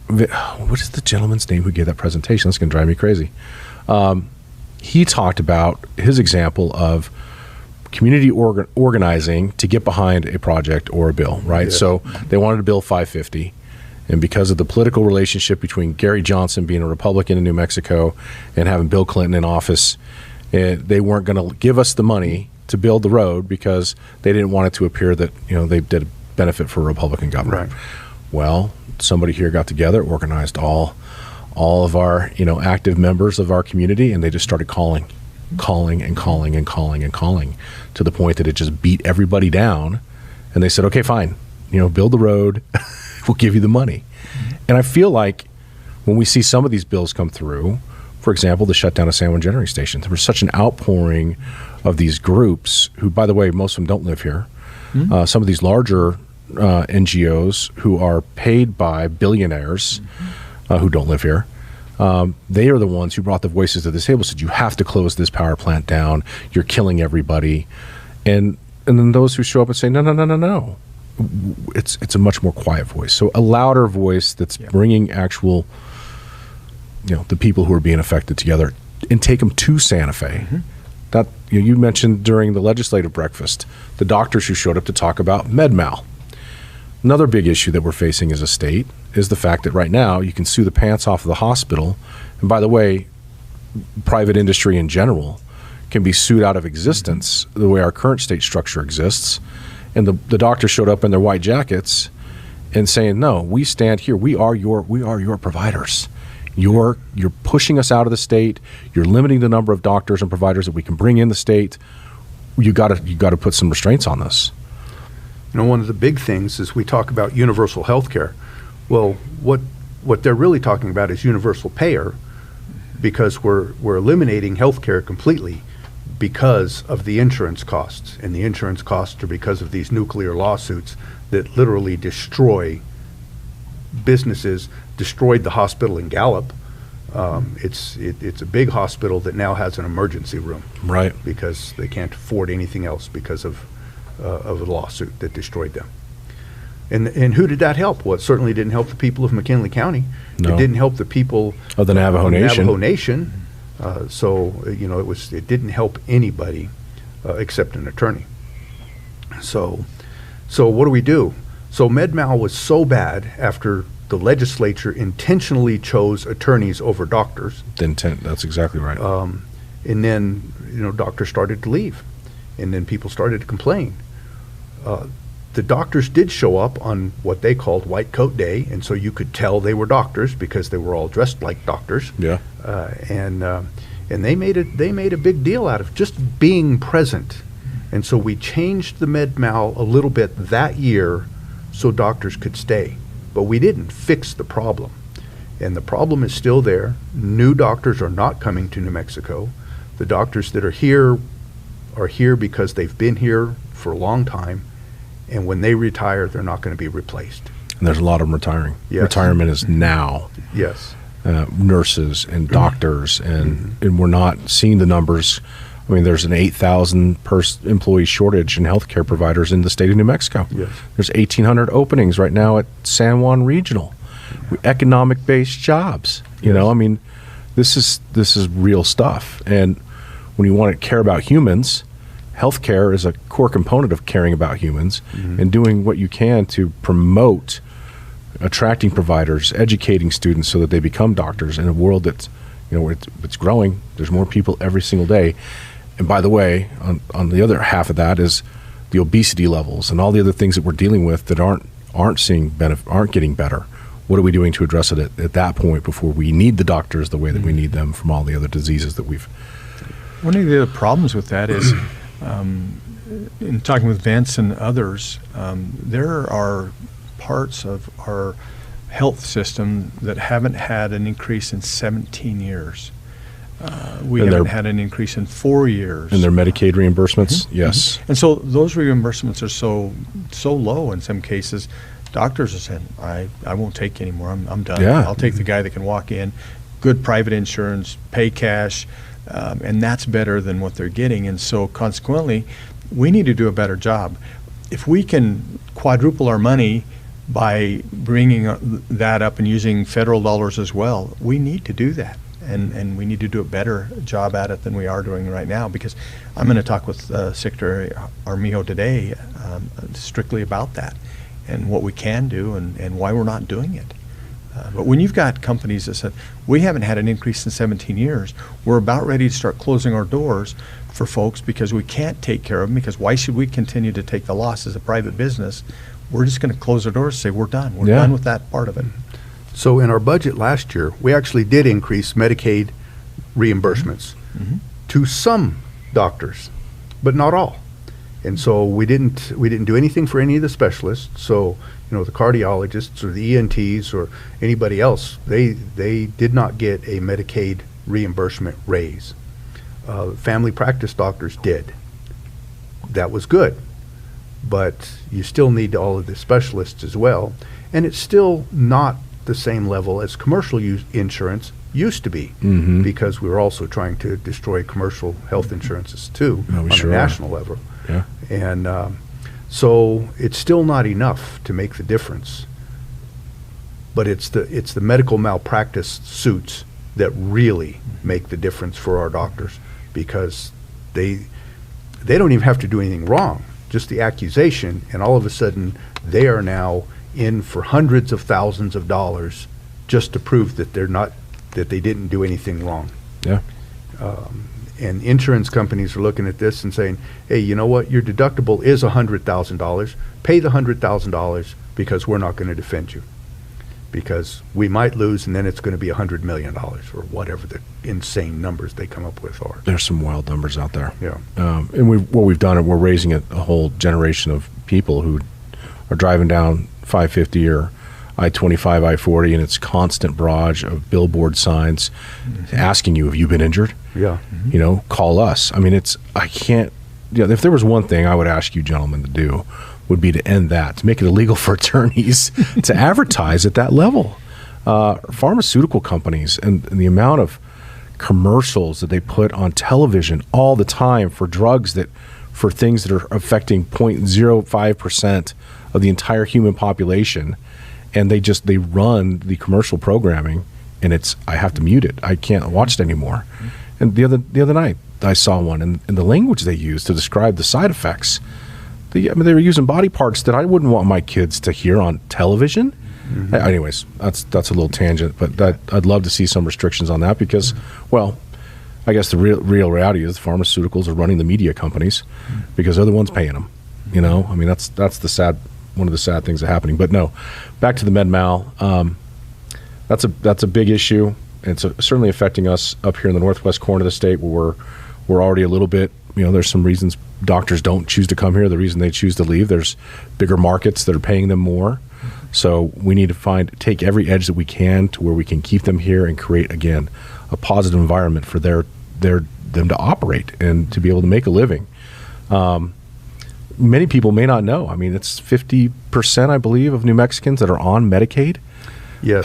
what is the gentleman's name who gave that presentation? That's going to drive me crazy. He talked about his example of community organizing to get behind a project or a bill, right? Yeah. So they wanted a bill 550. And because of the political relationship between Gary Johnson being a Republican in New Mexico and having Bill Clinton in office, they weren't going to give us the money to build the road because they didn't want it to appear that they did a benefit for a Republican governor. Right. Well, somebody here got together, organized all of our active members of our community, and they just started calling to the point that it just beat everybody down. And they said, okay, fine, build the road. We'll give you the money. And I feel like when we see some of these bills come through, for example, the shutdown of San Juan Generating Station, there was such an outpouring of these groups who, by the way, most of them don't live here. Some of these larger NGOs who are paid by billionaires who don't live here, they are the ones who brought the voices to the table, said, you have to close this power plant down. You're killing everybody. And then those who show up and say, no. It's a much more quiet voice. So a louder voice that's bringing actual, the people who are being affected together and take them to Santa Fe. That you mentioned during the legislative breakfast, the doctors who showed up to talk about med-mal. Another big issue that we're facing as a state is the fact that right now you can sue the pants off of the hospital. And by the way, private industry in general can be sued out of existence the way our current state structure exists. And the doctors showed up in their white jackets and saying, no, we stand here. We are your providers. You're pushing us out of the state. You're limiting the number of doctors and providers that we can bring in the state. You got to put some restraints on this. One of the big things is we talk about universal health care. Well, what they're really talking about is universal payer, because we're eliminating health care completely because of the insurance costs. And the insurance costs are because of these nuclear lawsuits that literally destroy businesses, destroyed the hospital in Gallup. It's a big hospital that now has an emergency room. Right. Because they can't afford anything else because of a lawsuit that destroyed them. And who did that help? Well, it certainly didn't help the people of McKinley County. No. It didn't help the people of the Navajo Nation. It didn't help anybody except an attorney. So what do we do? So med-mal was so bad after the legislature intentionally chose attorneys over doctors. That's exactly right. And then doctors started to leave, and then people started to complain. The doctors did show up on what they called White Coat Day, and so you could tell they were doctors because they were all dressed like doctors. Yeah. And they made a big deal out of just being present. And so we changed the med-mal a little bit that year so doctors could stay. But we didn't fix the problem. And the problem is still there. New doctors are not coming to New Mexico. The doctors that are here because they've been here for a long time. And when they retire, they're not going to be replaced. And there's a lot of them retiring. Yes. Retirement is now. Yes. Nurses and doctors, and we're not seeing the numbers. I mean, there's an 8,000 employee shortage in healthcare providers in the state of New Mexico. Yes. There's 1,800 openings right now at San Juan Regional, economic-based jobs. I mean, this is real stuff. And when you want to care about humans, healthcare is a core component of caring about humans and doing what you can to promote attracting providers, educating students so that they become doctors in a world that's It's growing. There's more people every single day. And by the way, on the other half of that is the obesity levels and all the other things that we're dealing with that aren't getting better. What are we doing to address it at that point before we need the doctors the way that we need them from all the other diseases that we've... One of the other problems with that is, in talking with Vince and others, there are parts of our health system that haven't had an increase in 17 years. We haven't had an increase in 4 years. And their Medicaid reimbursements? Yes. And so those reimbursements are so low in some cases. Doctors are saying, I won't take anymore. I'm done. Yeah. I'll take the guy that can walk in, good private insurance, pay cash, and that's better than what they're getting. And so consequently, we need to do a better job. If we can quadruple our money by bringing that up and using federal dollars as well, we need to do that. And we need to do a better job at it than we are doing right now, because I'm going to talk with Secretary Armijo today strictly about that and what we can do and why we're not doing it. But when you've got companies that said, we haven't had an increase in 17 years, we're about ready to start closing our doors for folks because we can't take care of them, because why should we continue to take the loss as a private business? We're just going to close our doors and say, we're done. We're done with that part of it. So in our budget last year, we actually did increase Medicaid reimbursements to some doctors, but not all. And so we didn't do anything for any of the specialists. So, the cardiologists or the ENTs or anybody else, they did not get a Medicaid reimbursement raise. Family practice doctors did. That was good. But you still need all of the specialists as well. And it's still not the same level as commercial insurance used to be, because we were also trying to destroy commercial health insurances too on a national level. Yeah. And so it's still not enough to make the difference. But it's the medical malpractice suits that really make the difference for our doctors, because they don't even have to do anything wrong, just the accusation, and all of a sudden they are now in for hundreds of thousands of dollars just to prove that they didn't do anything wrong. Yeah. And insurance companies are looking at this and saying, hey, you know what, your deductible is $100,000. Pay the $100,000 because we're not going to defend you. Because we might lose, and then it's going to be $100 million or whatever the insane numbers they come up with are. There's some wild numbers out there. Yeah. And what we've done, we're raising a whole generation of people who are driving down 550 or I-25, I-40, and it's constant barrage of billboard signs asking you, have you been injured? Yeah. Call us. I mean, if there was one thing I would ask you gentlemen to do, would be to end that, to make it illegal for attorneys to advertise at that level. Pharmaceutical companies and the amount of commercials that they put on television all the time for drugs for things that are affecting 0.05% of the entire human population, and they run the commercial programming, and I have to mute it. I can't watch it anymore. And the other night I saw one, and the language they used to describe the side effects, they were using body parts that I wouldn't want my kids to hear on television. Anyways, that's a little tangent, but I'd love to see some restrictions on that, because, well, I guess the real reality is pharmaceuticals are running the media companies because they're the ones paying them. That's one of the sad things that are happening. But no, back to the med mal. That's a big issue. It's certainly affecting us up here in the northwest corner of the state, where we're already a little bit. There's some reasons doctors don't choose to come here. The reason they choose to leave, there's bigger markets that are paying them more. So we need to take every edge that we can to where we can keep them here and create, again, a positive environment for them to operate and to be able to make a living. Many people may not know. It's 50%, I believe, of New Mexicans that are on Medicaid. Yes.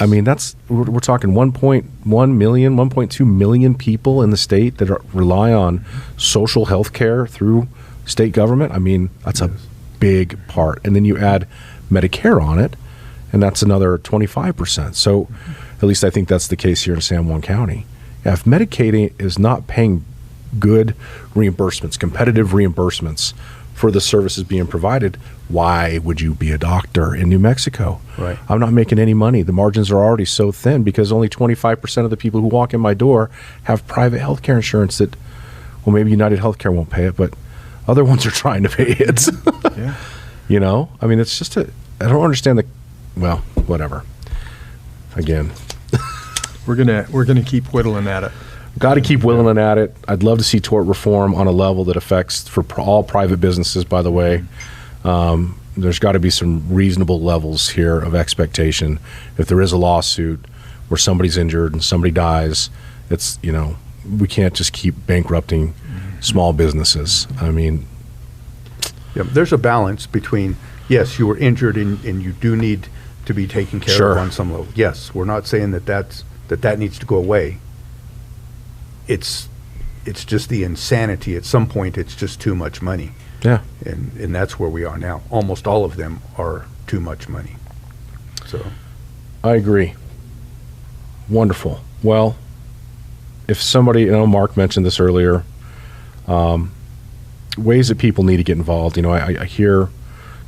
We're talking 1.1 million, 1.2 million people in the state that rely on social health care through state government. That's a big part. And then you add Medicare on it, and that's another 25%. So at least I think that's the case here in San Juan County. If Medicaid is not paying good reimbursements, competitive reimbursements for the services being provided, why would you be a doctor in New Mexico? Right. I'm not making any money. The margins are already so thin because only 25% of the people who walk in my door have private health care insurance that, well, maybe United Healthcare won't pay it, but other ones are trying to pay it. Yeah. You know? I mean, it's just I don't understand well, whatever. Again. We're gonna keep whittling at it. Got to keep whittling at it. I'd love to see tort reform on a level that affects for all private businesses, by the way. There's got to be some reasonable levels here of expectation. If there is a lawsuit where somebody's injured and somebody dies, it's, you know, we can't just keep bankrupting small businesses. I mean, yeah, there's a balance between, yes, you were injured and you do need to be taken care Sure. of on some level. Yes, we're not saying that needs to go away. It's just the insanity. At some point, it's just too much money. yeah. And that's where we are now. Almost all of them are too much money. So, I agree. Wonderful. Well, if somebody, Mark mentioned this earlier, ways that people need to get involved. I hear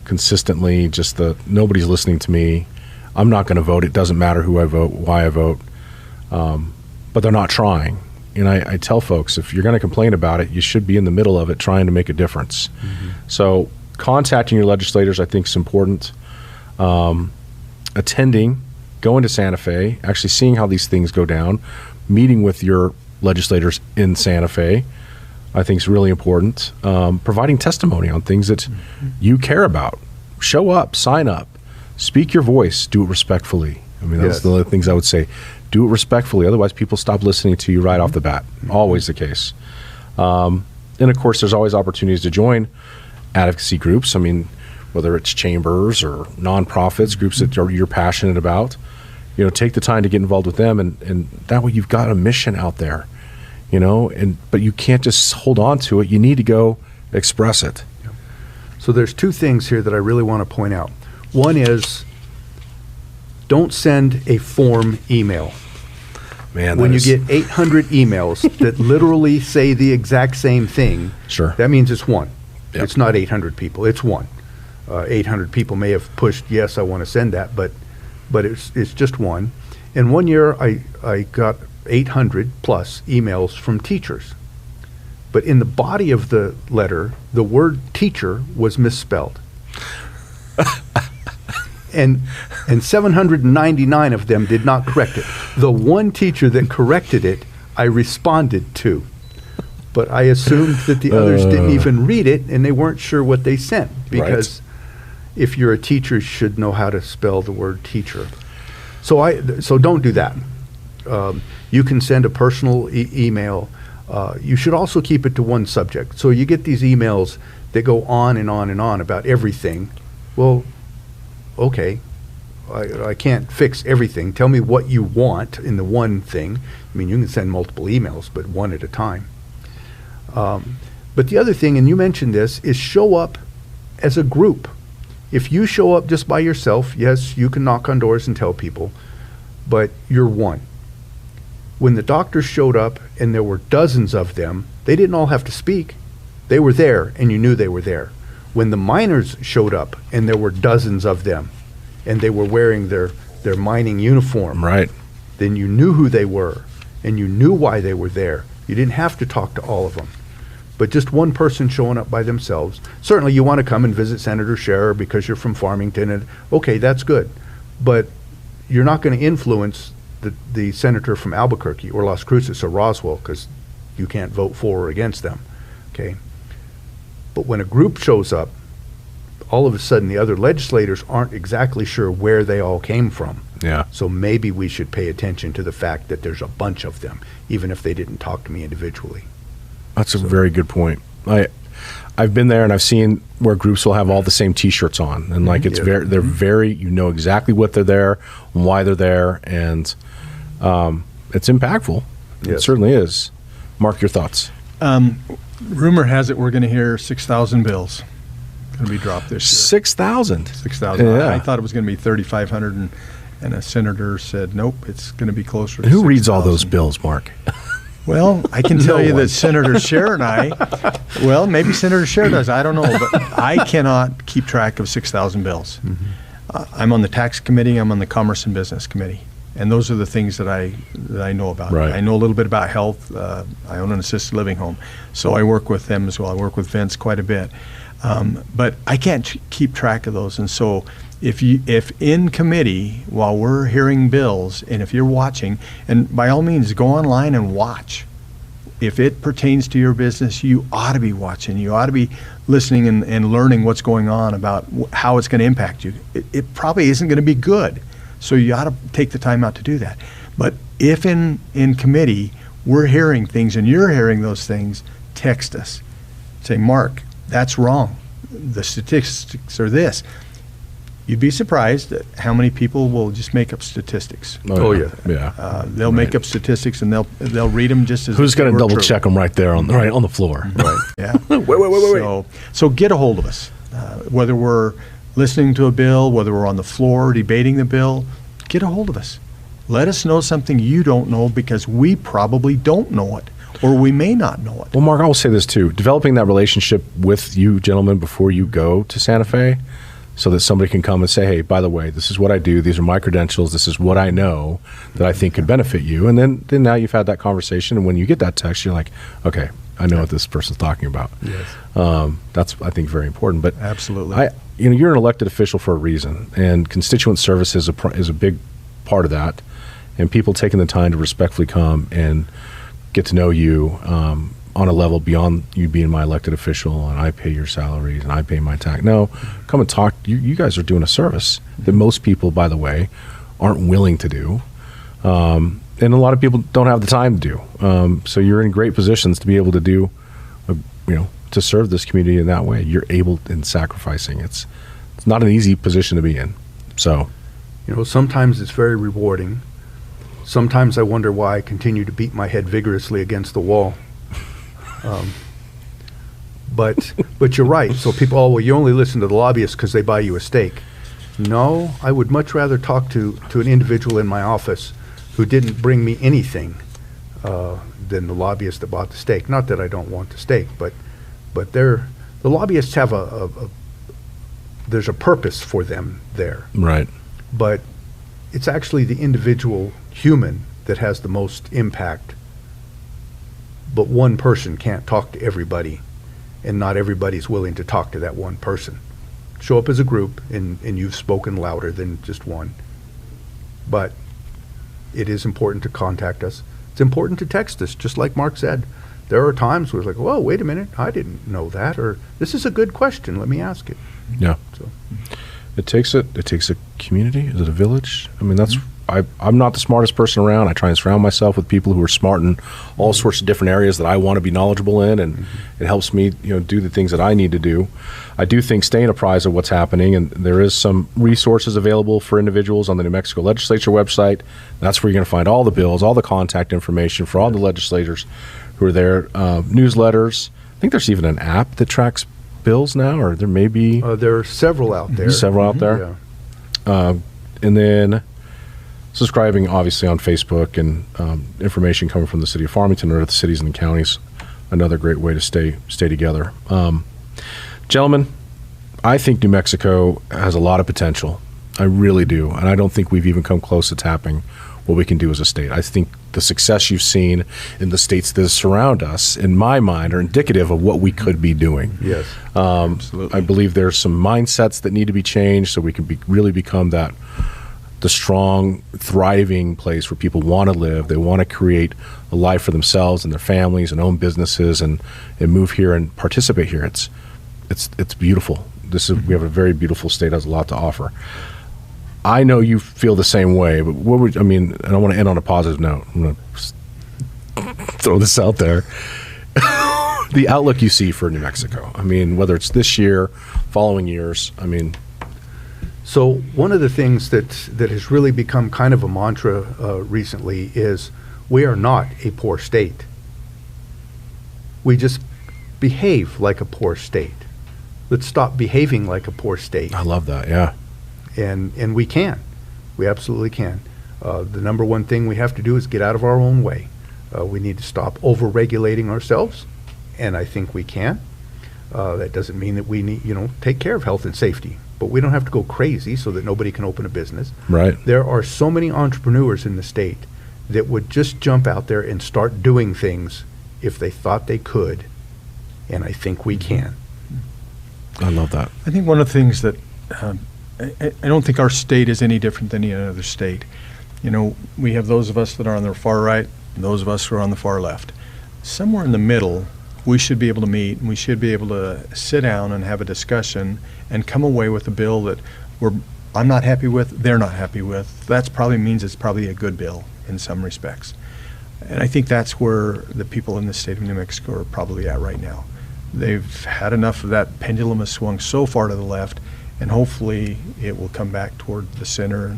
consistently just nobody's listening to me. I'm not going to vote. It doesn't matter who I vote, why I vote. But they're not trying. And I tell folks, if you're going to complain about it, you should be in the middle of it trying to make a difference. Mm-hmm. So contacting your legislators, I think, is important. Attending, going to Santa Fe, actually seeing how these things go down, meeting with your legislators in Santa Fe, I think is really important. Providing testimony on things that you care about. Show up, sign up, speak your voice, do it respectfully. I mean, that's the other things I would say. Do it respectfully. Otherwise, people stop listening to you right off the bat. Always the case. And, of course, there's always opportunities to join advocacy groups. I mean, whether it's chambers or nonprofits, groups that you're passionate about. Take the time to get involved with them, and that way you've got a mission out there. But you can't just hold on to it. You need to go express it. So there's two things here that I really want to point out. One is, don't send a form email. Man, when you get 800 emails that literally say the exact same thing, sure, that means it's one. Yep. It's not 800 people. It's one. 800 people may have pushed, yes, I want to send that, but it's just one. And one year I got 800 plus emails from teachers. But in the body of the letter, the word teacher was misspelled. And 799 of them did not correct it. The one teacher that corrected it, I responded to. But I assumed that the others didn't even read it, and they weren't sure what they sent. Because if you're a teacher, you should know how to spell the word teacher. So don't do that. You can send a personal email. You should also keep it to one subject. So you get these emails that go on and on and on about everything. Well, okay, I can't fix everything. Tell me what you want in the one thing. I mean, you can send multiple emails, but one at a time. But the other thing, and you mentioned this, is show up as a group. If you show up just by yourself, yes, you can knock on doors and tell people, but you're one. When the doctors showed up and there were dozens of them, they didn't all have to speak. They were there, and you knew they were there. When the miners showed up and there were dozens of them and they were wearing their mining uniform, right, then you knew who they were and you knew why they were there. You didn't have to talk to all of them. But just one person showing up by themselves. Certainly you want to come and visit Senator Scherer because you're from Farmington, and okay, that's good. But you're not going to influence the senator from Albuquerque or Las Cruces or Roswell, because you can't vote for or against them. Okay. But when a group shows up, all of a sudden the other legislators aren't exactly sure where they all came from. Yeah. So maybe we should pay attention to the fact that there's a bunch of them, even if they didn't talk to me individually. That's a very good point. I've been there and I've seen where groups will have all the same T-shirts on, and like they're very, you know exactly what they're there, why they're there, and it's impactful. It certainly is. Mark, your thoughts. Rumor has it we're going to hear 6,000 bills going to be dropped this year. 6,000. 6,000. Yeah. I thought it was going to be 3,500, and a senator said, nope, it's going to be closer to Who 6,000. reads all those bills, Mark? Well, I can tell you one. that Senator Scher and I, well, maybe Senator Scher does, I don't know, but I cannot keep track of 6,000 bills. I'm on the tax committee, I'm on the commerce and business committee, and those are the things that I know about. Right. I know a little bit about health. I own an assisted living home, so I work with them as well. I work with Vince quite a bit. But I can't keep track of those, and so if in committee while we're hearing bills, and if you're watching, and by all means go online and watch. If it pertains to your business, you ought to be watching. You ought to be listening and learning what's going on about how it's going to impact you. It probably isn't going to be good, so you ought to take the time out to do that. But if in committee we're hearing things and you're hearing those things, text us. Say, Mark, that's wrong. The statistics are this. You'd be surprised at how many people will just make up statistics. Oh, yeah. Yeah. They'll make up statistics and they'll read them just as Who's going to they were double true. check them right there on the floor? Right. Yeah. Wait. So get a hold of us. Whether we're listening to a bill, whether we're on the floor debating the bill, get a hold of us. Let us know something you don't know, because we probably don't know it, or we may not know it. Well, Mark, I will say this too. Developing that relationship with you gentlemen before you go to Santa Fe, so that somebody can come and say, hey, by the way, this is what I do. These are my credentials. This is what I know that I think could benefit you. And then now you've had that conversation. And when you get that text, you're like, okay, I know what this person's talking about. Yes. That's, I think, very important. But Absolutely. you're an elected official for a reason. And constituent service is a big part of that. And people taking the time to respectfully come and get to know you on a level beyond you being my elected official and I pay your salaries and I pay my tax. No, come and talk. You guys are doing a service that most people, by the way, aren't willing to do. And a lot of people don't have the time to do. So you're in great positions to be able to do, to serve this community in that way. You're able in sacrificing. It's not an easy position to be in. So, Sometimes it's very rewarding. Sometimes I wonder why I continue to beat my head vigorously against the wall. But you're right. So people, well, you only listen to the lobbyists because they buy you a steak. No, I would much rather talk to an individual in my office who didn't bring me anything than the lobbyist that bought the steak. Not that I don't want the steak, but the lobbyists have there's a purpose for them there. right. But it's actually the individual human that has the most impact. But one person can't talk to everybody, and not everybody's willing to talk to that one person. Show up as a group, and you've spoken louder than just one. But it is important to contact us. It's important to text us, just like Mark said. There are times where it's like, whoa, wait a minute, I didn't know that, or this is a good question, let me ask it. Yeah. So It takes a community. Is it a village? I mean, I'm not the smartest person around. I try and surround myself with people who are smart in all sorts of different areas that I want to be knowledgeable in, and it helps me, do the things that I need to do. I do think staying apprised of what's happening, and there is some resources available for individuals on the New Mexico Legislature website. That's where you're going to find all the bills, all the contact information for all the legislators who are there. Newsletters. I think there's even an app that tracks bills now, or there may be there are several out there. several out there. Yeah. And then subscribing, obviously, on Facebook, and information coming from the city of Farmington or the cities and the counties. Another great way to stay together. Gentlemen, I think New Mexico has a lot of potential. I really do. And I don't think we've even come close to tapping what we can do as a state. I think the success you've seen in the states that surround us, in my mind, are indicative of what we could be doing. Yes. Absolutely. I believe there's some mindsets that need to be changed so we can really become the strong, thriving place where people want to live. They want to create a life for themselves and their families and own businesses and move here and participate here. It's beautiful. We have a very beautiful state, has a lot to offer. I know you feel the same way, but and I want to end on a positive note. I'm going to throw this out there. The outlook you see for New Mexico. I mean, whether it's this year, following years, So one of the things that has really become kind of a mantra recently is we are not a poor state. We just behave like a poor state. Let's stop behaving like a poor state. I love that, yeah. And we can. We absolutely can. The number one thing we have to do is get out of our own way. We need to stop over-regulating ourselves, and I think we can. That doesn't mean that we need, take care of health and safety, but we don't have to go crazy so that nobody can open a business. Right. There are so many entrepreneurs in the state that would just jump out there and start doing things if they thought they could, and I think we can. I love that. I think one of the things that I don't think our state is any different than any other state. We have those of us that are on the far right and those of us who are on the far left. Somewhere in the middle, we should be able to meet, and we should be able to sit down and have a discussion and come away with a bill that I'm not happy with, they're not happy with. That probably means it's probably a good bill in some respects. And I think that's where the people in the state of New Mexico are probably at right now. They've had enough of that pendulum has swung so far to the left, and hopefully it will come back toward the center.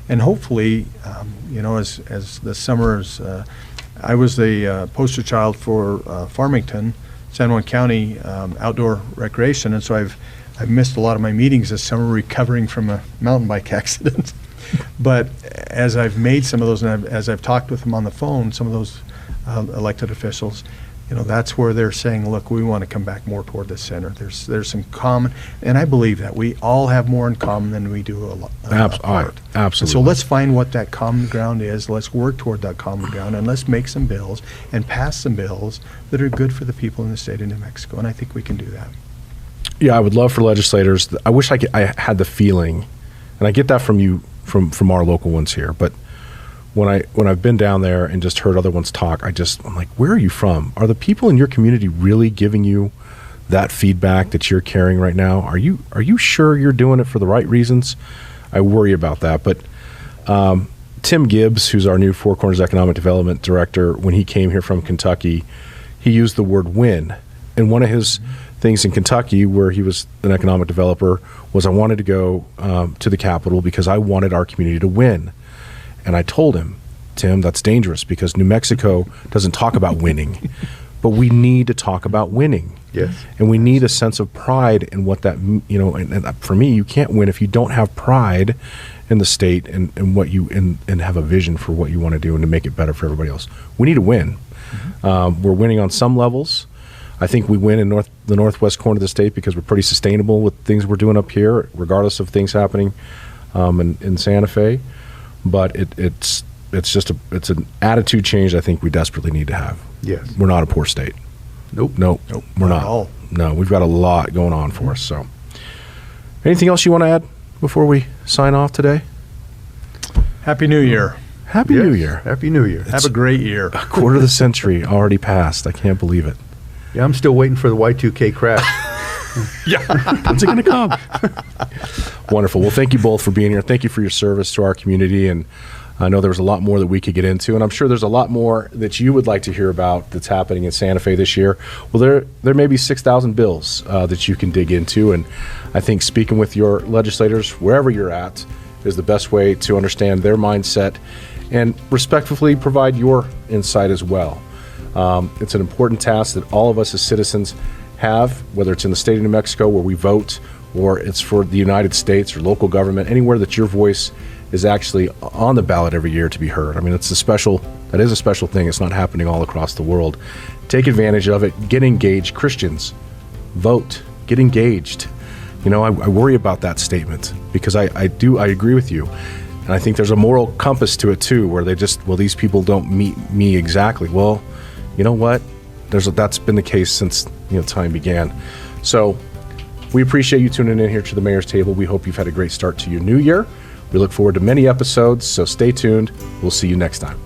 And hopefully, as the summers, I was the poster child for Farmington, San Juan County outdoor recreation, and so I've missed a lot of my meetings this summer recovering from a mountain bike accident. But as I've made some of those, and as I've talked with them on the phone, some of those elected officials, that's where they're saying, look, we want to come back more toward the center. There's some common, and I believe that we all have more in common than we do apart. Absolutely. And so let's find what that common ground is. Let's work toward that common ground, and let's make some bills and pass some bills that are good for the people in the state of New Mexico, and I think we can do that. Yeah, I would love for legislators. I wish I had the feeling, and I get that from you, from our local ones here, but when I've been down there and just heard other ones talk, I'm like, where are you from? Are the people in your community really giving you that feedback that you're carrying right now? Are you sure you're doing it for the right reasons? I worry about that. But Tim Gibbs, who's our new Four Corners Economic Development Director, when he came here from Kentucky, he used the word win. And one of his things in Kentucky, where he was an economic developer, was I wanted to go to the Capitol because I wanted our community to win. And I told him, Tim, that's dangerous because New Mexico doesn't talk about winning, but we need to talk about winning. Yes. And we need a sense of pride in what that, and for me, you can't win if you don't have pride in the state and what you, and have a vision for what you want to do and to make it better for everybody else. We need to win. Mm-hmm. We're winning on some levels. I think we win in the northwest corner of the state because we're pretty sustainable with things we're doing up here, regardless of things happening in Santa Fe. But it's an attitude change I think we desperately need to have. Yes. We're not a poor state. Nope. We're not. At all. No, we've got a lot going on for us. So, anything else you want to add before we sign off today? Happy New Year. Happy New Year. Happy New Year. Have a great year. A quarter of the century already passed. I can't believe it. Yeah, I'm still waiting for the Y2K crash. Yeah. When's it going to come? Wonderful. Well, thank you both for being here. Thank you for your service to our community. And I know there was a lot more that we could get into, and I'm sure there's a lot more that you would like to hear about that's happening in Santa Fe this year. Well, there may be 6,000 bills that you can dig into, and I think speaking with your legislators, wherever you're at, is the best way to understand their mindset and respectfully provide your insight as well. It's an important task that all of us as citizens have, whether it's in the state of New Mexico where we vote, or it's for the United States or local government, anywhere that your voice is actually on the ballot every year to be heard. I mean, that is a special thing. It's not happening all across the world. Take advantage of it. Get engaged. Christians, vote. Get engaged. I worry about that statement because I agree with you. And I think there's a moral compass to it too, where these people don't meet me exactly. Well, you know what? That's been the case since time began. So we appreciate you tuning in here to the Mayor's Table. We hope you've had a great start to your new year. We look forward to many episodes, so stay tuned. We'll see you next time.